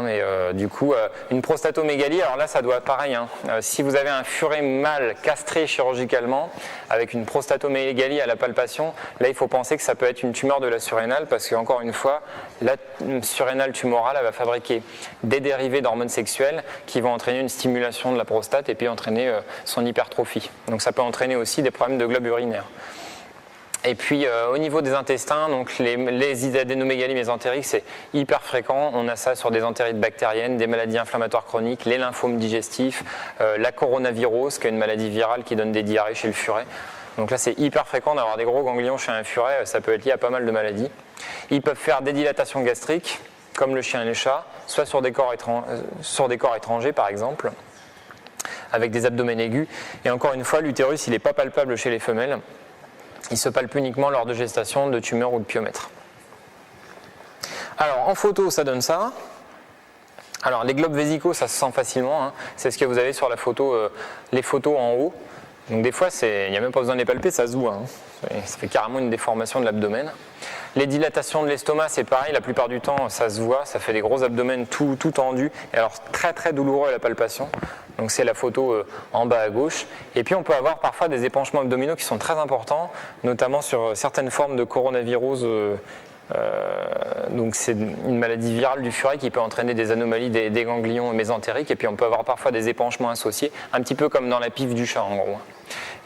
Mais du coup, une prostatomégalie, alors là ça doit être pareil. Si vous avez un furet mâle castré chirurgicalement avec une prostatomégalie à la palpation, là il faut penser que ça peut être une tumeur de la surrénale parce qu'encore une fois, la surrénale tumorale elle va fabriquer des dérivés d'hormones sexuelles qui vont entraîner une stimulation de la prostate et puis entraîner son hypertrophie. Donc ça peut entraîner aussi des problèmes de globes urinaires. Et puis au niveau des intestins, donc les adénomégalies mésentériques, c'est hyper fréquent. On a ça sur des entérites bactériennes, des maladies inflammatoires chroniques, les lymphomes digestifs, la coronavirose, qui est une maladie virale qui donne des diarrhées chez le furet. Donc là, c'est hyper fréquent d'avoir des gros ganglions chez un furet. Ça peut être lié à pas mal de maladies. Ils peuvent faire des dilatations gastriques, comme le chien et le chat, soit sur des corps étrangers, par exemple, avec des abdomens aigus. Et encore une fois, l'utérus, il n'est pas palpable chez les femelles. Il se palpe uniquement lors de gestation, de tumeur ou de pyomètre. Alors en photo, ça donne ça. Alors les globes vésicaux, ça se sent facilement. C'est ce que vous avez sur la photo, les photos en haut. Donc des fois, il n'y a même pas besoin de les palper, ça se voit. Ça fait carrément une déformation de l'abdomen. Les dilatations de l'estomac, c'est pareil, la plupart du temps, ça se voit. Ça fait des gros abdomens tout tendus. Et alors très très douloureux à la palpation. Donc c'est la photo en bas à gauche. Et puis on peut avoir parfois des épanchements abdominaux qui sont très importants, notamment sur certaines formes de coronavirose. Donc c'est une maladie virale du furet qui peut entraîner des anomalies des ganglions mésentériques. Et puis on peut avoir parfois des épanchements associés, un petit peu comme dans la pif du chat en gros.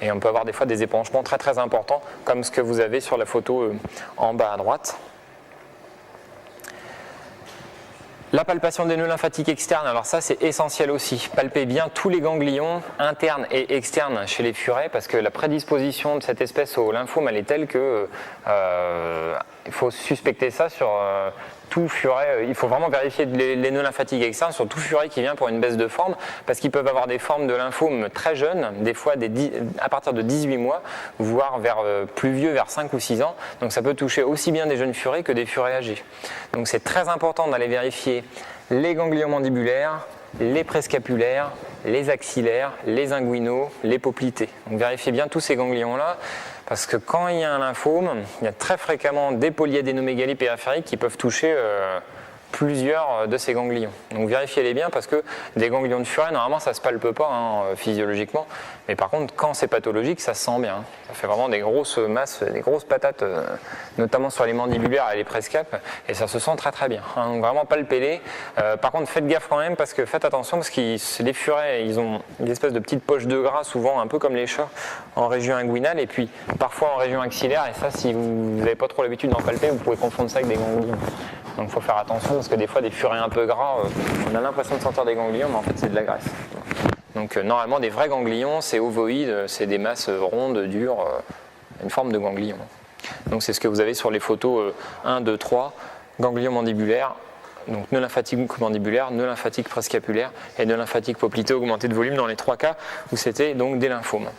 Et on peut avoir des fois des épanchements très très importants, comme ce que vous avez sur la photo en bas à droite. La palpation des nœuds lymphatiques externes, alors ça c'est essentiel aussi. Palpez bien tous les ganglions internes et externes chez les furets parce que la prédisposition de cette espèce au lymphome elle est telle que il faut suspecter ça sur tout furet. Il faut vraiment vérifier les nœuds lymphatiques externes sur tout furet qui vient pour une baisse de forme parce qu'ils peuvent avoir des formes de lymphome très jeunes, des fois à partir de 18 mois, voire vers plus vieux, vers 5 ou 6 ans. Donc ça peut toucher aussi bien des jeunes furets que des furets âgés. Donc c'est très important d'aller vérifier les ganglions mandibulaires, les prescapulaires, les axillaires, les inguinaux, les poplités. Donc vérifiez bien tous ces ganglions-là, parce que quand il y a un lymphome, il y a très fréquemment des polyadénomégalies périphériques qui peuvent toucher plusieurs de ces ganglions. Donc vérifiez-les bien, parce que des ganglions de Furet, normalement ça ne se palpe pas physiologiquement, mais par contre quand c'est pathologique, ça se sent bien. Ça fait vraiment des grosses masses, des grosses patates, notamment sur les mandibulaires et les prescapes, et ça se sent très très bien. Donc vraiment palpez-les. Par contre faites gaffe quand même, parce que faites attention, parce que les Furets, ils ont une espèce de petites poches de gras, souvent un peu comme les chats, en région inguinale, et puis parfois en région axillaire, et ça si vous n'avez pas trop l'habitude d'en palper, vous pouvez confondre ça avec des ganglions. Donc il faut faire attention, parce que des fois des Furets un peu gras, on a l'impression de sentir des ganglions, mais en fait c'est de la graisse. Donc normalement des vrais ganglions, c'est ovoïde, c'est des masses rondes, dures, une forme de ganglion. Donc c'est ce que vous avez sur les photos 1, 2, 3, ganglion mandibulaire, donc nœud lymphatique mandibulaire, nœud lymphatique prescapulaire et nœud lymphatique poplité augmenté de volume dans les 3 cas où c'était donc des lymphomes.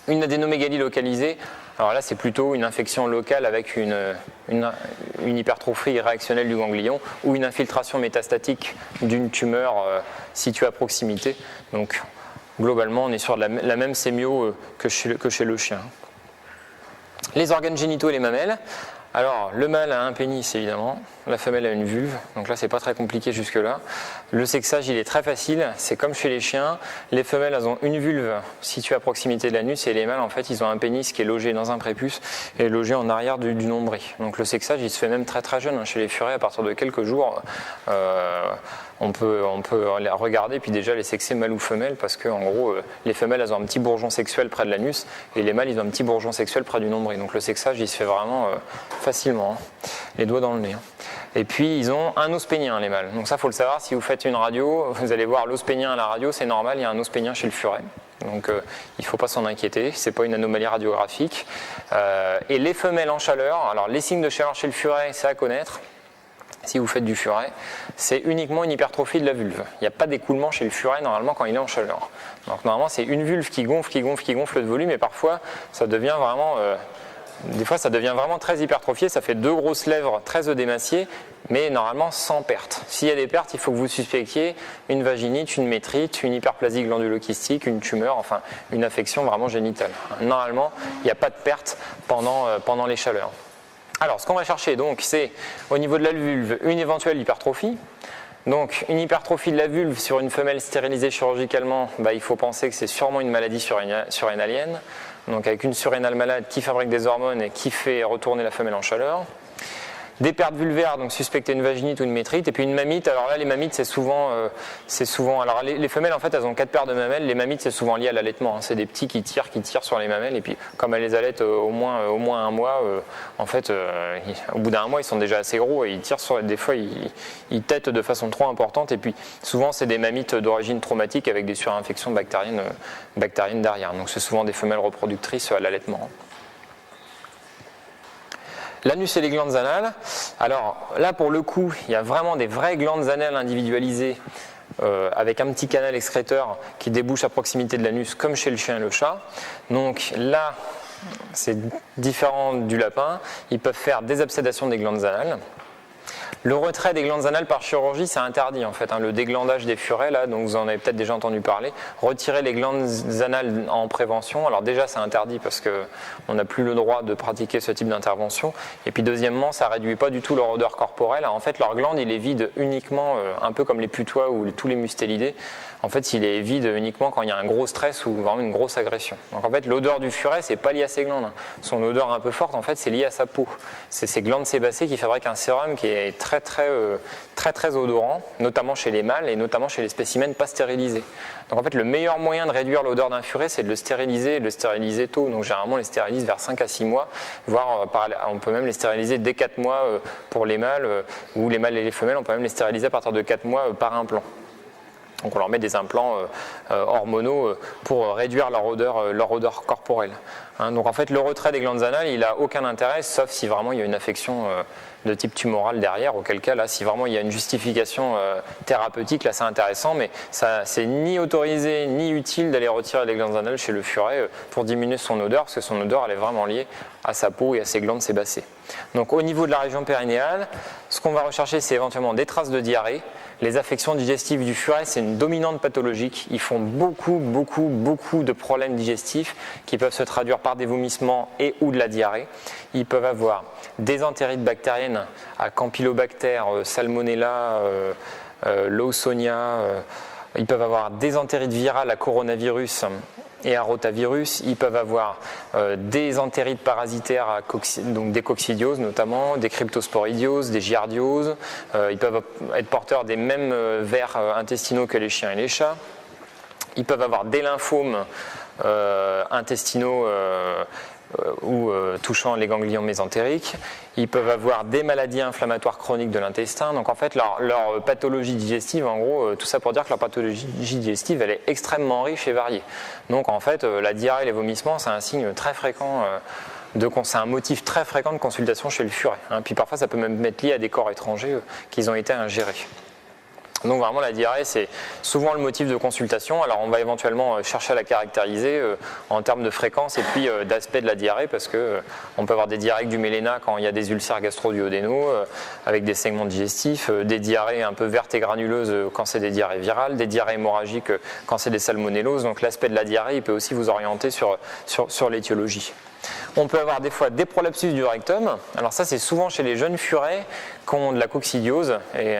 Une adénomégalie localisée, alors là c'est plutôt une infection locale avec une hypertrophie réactionnelle du ganglion ou une infiltration métastatique d'une tumeur située à proximité. Donc globalement on est sur la même sémio que chez le chien. Les organes génitaux et les mamelles. Alors, le mâle a un pénis évidemment, la femelle a une vulve, donc là c'est pas très compliqué jusque là. Le sexage il est très facile, c'est comme chez les chiens, les femelles elles ont une vulve située à proximité de l'anus et les mâles en fait ils ont un pénis qui est logé dans un prépuce et logé en arrière du nombril. Donc le sexage il se fait même très très jeune, chez les Furets à partir de quelques jours. On peut les regarder puis déjà les sexer mâle ou femelle parce que en gros les femelles elles ont un petit bourgeon sexuel près de l'anus et les mâles ils ont un petit bourgeon sexuel près du nombril. Donc le sexage il se fait vraiment facilement, les doigts dans le nez. Et puis ils ont un os pénien les mâles. Donc ça faut le savoir, si vous faites une radio, vous allez voir l'os pénien à la radio, c'est normal, il y a un os pénien chez le Furet. Donc il ne faut pas s'en inquiéter, c'est pas une anomalie radiographique. Et les femelles en chaleur, alors les signes de chaleur chez le Furet, c'est à connaître. Si vous faites du Furet, c'est uniquement une hypertrophie de la vulve. Il n'y a pas d'écoulement chez le Furet normalement quand il est en chaleur. Donc normalement c'est une vulve qui gonfle de volume et parfois ça devient vraiment, des fois ça devient vraiment très hypertrophié, ça fait 2 grosses lèvres très œdémaciées, mais normalement sans perte. S'il y a des pertes, il faut que vous suspectiez une vaginite, une métrite, une hyperplasie glandulokystique, une tumeur, enfin une affection vraiment génitale. Normalement, il n'y a pas de perte pendant les chaleurs. Alors, ce qu'on va chercher, donc, c'est au niveau de la vulve une éventuelle hypertrophie. Donc, une hypertrophie de la vulve sur une femelle stérilisée chirurgicalement, il faut penser que c'est sûrement une maladie surrénalienne. Donc, avec une surrénale malade qui fabrique des hormones et qui fait retourner la femelle en chaleur. Des pertes vulvaires, donc suspecter une vaginite ou une métrite, et puis une mamite. Alors là, les mamites, c'est souvent alors les femelles, en fait, elles ont 4 paires de mamelles. Les mamites, c'est souvent lié à l'allaitement. C'est des petits qui tirent sur les mamelles, et puis comme elles les allaitent au moins un mois, en fait, au bout d'un mois, ils sont déjà assez gros et ils tirent sur. Des fois, ils têtent de façon trop importante, et puis souvent, c'est des mamites d'origine traumatique avec des surinfections bactériennes derrière. Donc, c'est souvent des femelles reproductrices à l'allaitement. L'anus et les glandes anales. Alors là pour le coup il y a vraiment des vraies glandes anales individualisées avec un petit canal excréteur qui débouche à proximité de l'anus comme chez le chien et le chat. Donc là c'est différent du lapin, ils peuvent faire des absédations des glandes anales. Le retrait des glandes anales par chirurgie, c'est interdit en fait. Le déglandage des Furets, là, donc vous en avez peut-être déjà entendu parler. Retirer les glandes anales en prévention, alors déjà c'est interdit parce qu'on n'a plus le droit de pratiquer ce type d'intervention. Et puis deuxièmement, ça réduit pas du tout leur odeur corporelle. En fait, leur glande, il est vide uniquement, un peu comme les putois ou tous les mustélidés. En fait, il est vide uniquement quand il y a un gros stress ou vraiment une grosse agression. Donc en fait, l'odeur du Furet, c'est pas lié à ses glandes. Son odeur un peu forte, en fait, c'est lié à sa peau. C'est ses glandes sébacées qui fabriquent un sérum qui est très odorant, notamment chez les mâles et notamment chez les spécimens pas stérilisés. Donc en fait, le meilleur moyen de réduire l'odeur d'un Furet, c'est de le stériliser et de le stériliser tôt. Donc généralement, on les stérilise vers 5 à 6 mois, voire on peut même les stériliser dès 4 mois pour les mâles, ou les mâles et les femelles, on peut même les stériliser à partir de 4 mois par implant. Donc on leur met des implants hormonaux pour réduire leur odeur corporelle. Donc en fait le retrait des glandes anales il n'a aucun intérêt sauf si vraiment il y a une affection de type tumoral derrière, auquel cas là si vraiment il y a une justification thérapeutique là c'est intéressant, mais ça c'est ni autorisé ni utile d'aller retirer les glandes anales chez le Furet pour diminuer son odeur parce que son odeur elle est vraiment liée à sa peau et à ses glandes sébacées. Donc au niveau de la région périnéale, ce qu'on va rechercher, c'est éventuellement des traces de diarrhée. Les affections digestives du furet, c'est une dominante pathologique. Ils font beaucoup de problèmes digestifs qui peuvent se traduire par des vomissements et ou de la diarrhée. Ils peuvent avoir des entérites bactériennes à Campylobacter, Salmonella, Lawsonia. Ils peuvent avoir des entérites virales à coronavirus et à rotavirus. Ils peuvent avoir des entérites parasitaires, donc des coccidioses notamment, des cryptosporidioses, des giardioses. Ils peuvent être porteurs des mêmes vers intestinaux que les chiens et les chats. Ils peuvent avoir des lymphomes intestinaux ou touchant les ganglions mésentériques. Ils peuvent avoir des maladies inflammatoires chroniques de l'intestin. Donc en fait, leur pathologie digestive, en gros, tout ça pour dire que leur pathologie digestive, elle est extrêmement riche et variée. Donc en fait, la diarrhée et les vomissements, c'est un signe très fréquent, c'est un motif très fréquent de consultation chez le furet. Puis parfois, ça peut même être lié à des corps étrangers qui ont été ingérés. Donc vraiment la diarrhée c'est souvent le motif de consultation. Alors on va éventuellement chercher à la caractériser en termes de fréquence et puis d'aspect de la diarrhée parce que on peut avoir des diarrhées du méléna quand il y a des ulcères gastro-duodénaux avec des segments digestifs, des diarrhées un peu vertes et granuleuses quand c'est des diarrhées virales, des diarrhées hémorragiques quand c'est des salmonelloses. Donc l'aspect de la diarrhée il peut aussi vous orienter sur l'étiologie. On peut avoir des fois des prolapsus du rectum. Alors ça c'est souvent chez les jeunes furets qui ont de la coccidiose et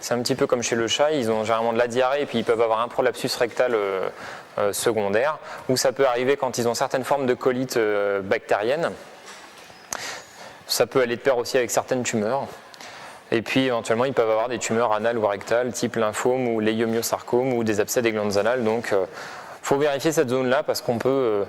c'est un petit peu comme chez le chat, ils ont généralement de la diarrhée et puis ils peuvent avoir un prolapsus rectal secondaire, ou ça peut arriver quand ils ont certaines formes de colite bactérienne. Ça peut aller de pair aussi avec certaines tumeurs. Et puis éventuellement ils peuvent avoir des tumeurs anales ou rectales type lymphome ou leiomyosarcome ou des abcès des glandes anales. Donc faut vérifier cette zone-là parce qu'on peut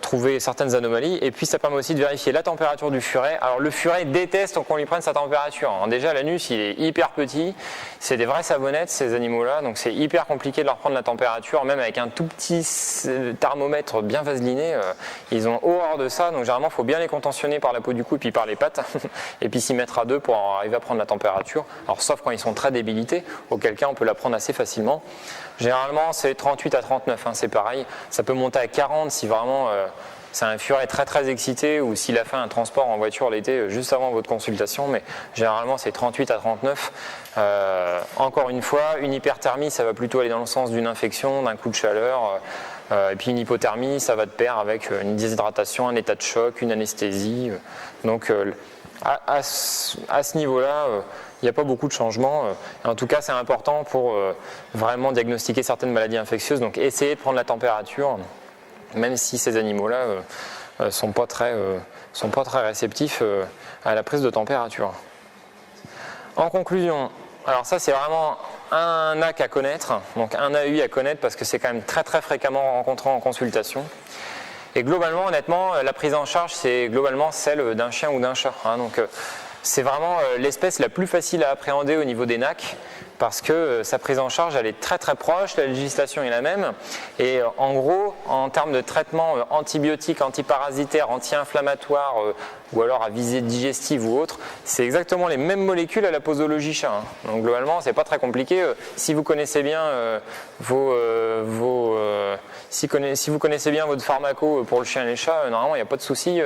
trouver certaines anomalies. Et puis ça permet aussi de vérifier la température du furet. Alors le furet déteste qu'on lui prenne sa température. Alors, déjà l'anus il est hyper petit, c'est des vraies savonnettes ces animaux-là, donc c'est hyper compliqué de leur prendre la température, même avec un tout petit thermomètre bien vaseliné. Ils ont horreur de ça, donc généralement il faut bien les contentionner par la peau du cou et puis par les pattes, et puis s'y mettre à deux pour arriver à prendre la température. Alors sauf quand ils sont très débilités, auquel cas on peut la prendre assez facilement. Généralement c'est 38 à 39, c'est pareil. Ça peut monter à 40 si vraiment c'est un furet très excité ou s'il a fait un transport en voiture l'été juste avant votre consultation, mais généralement c'est 38 à 39. Encore une fois, une hyperthermie ça va plutôt aller dans le sens d'une infection, d'un coup de chaleur, et puis une hypothermie ça va de pair avec une déshydratation, un état de choc, une anesthésie. Donc à ce niveau-là, il n'y a pas beaucoup de changements. En tout cas, c'est important pour vraiment diagnostiquer certaines maladies infectieuses. Donc, essayez de prendre la température, même si ces animaux-là sont pas très réceptifs à la prise de température. En conclusion, alors ça, c'est vraiment un AC à connaître, donc un AUI à connaître parce que c'est quand même très fréquemment rencontré en consultation. Et globalement, honnêtement, la prise en charge, c'est globalement celle d'un chien ou d'un chat. Donc, c'est vraiment l'espèce la plus facile à appréhender au niveau des NAC parce que sa prise en charge elle est très proche, la législation est la même et en gros en termes de traitement antibiotique, antiparasitaire, anti-inflammatoire ou alors à visée digestive ou autre, c'est exactement les mêmes molécules à la posologie chat. Donc globalement c'est pas très compliqué. Si vous connaissez bien si vous connaissez bien votre pharmaco pour le chien et les chats, normalement il n'y a pas de souci.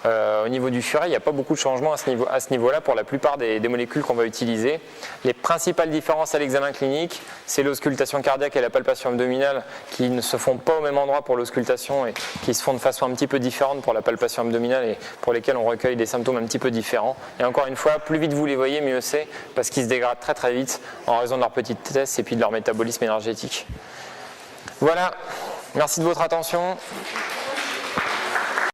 Au niveau du furet, il n'y a pas beaucoup de changements à ce niveau-là pour la plupart des molécules qu'on va utiliser. Les principales différences à l'examen clinique, c'est l'auscultation cardiaque et la palpation abdominale qui ne se font pas au même endroit pour l'auscultation et qui se font de façon un petit peu différente pour la palpation abdominale et pour lesquelles on recueille des symptômes un petit peu différents. Et encore une fois, plus vite vous les voyez, mieux c'est parce qu'ils se dégradent très vite en raison de leur petite vitesse et puis de leur métabolisme énergétique. Voilà, merci de votre attention.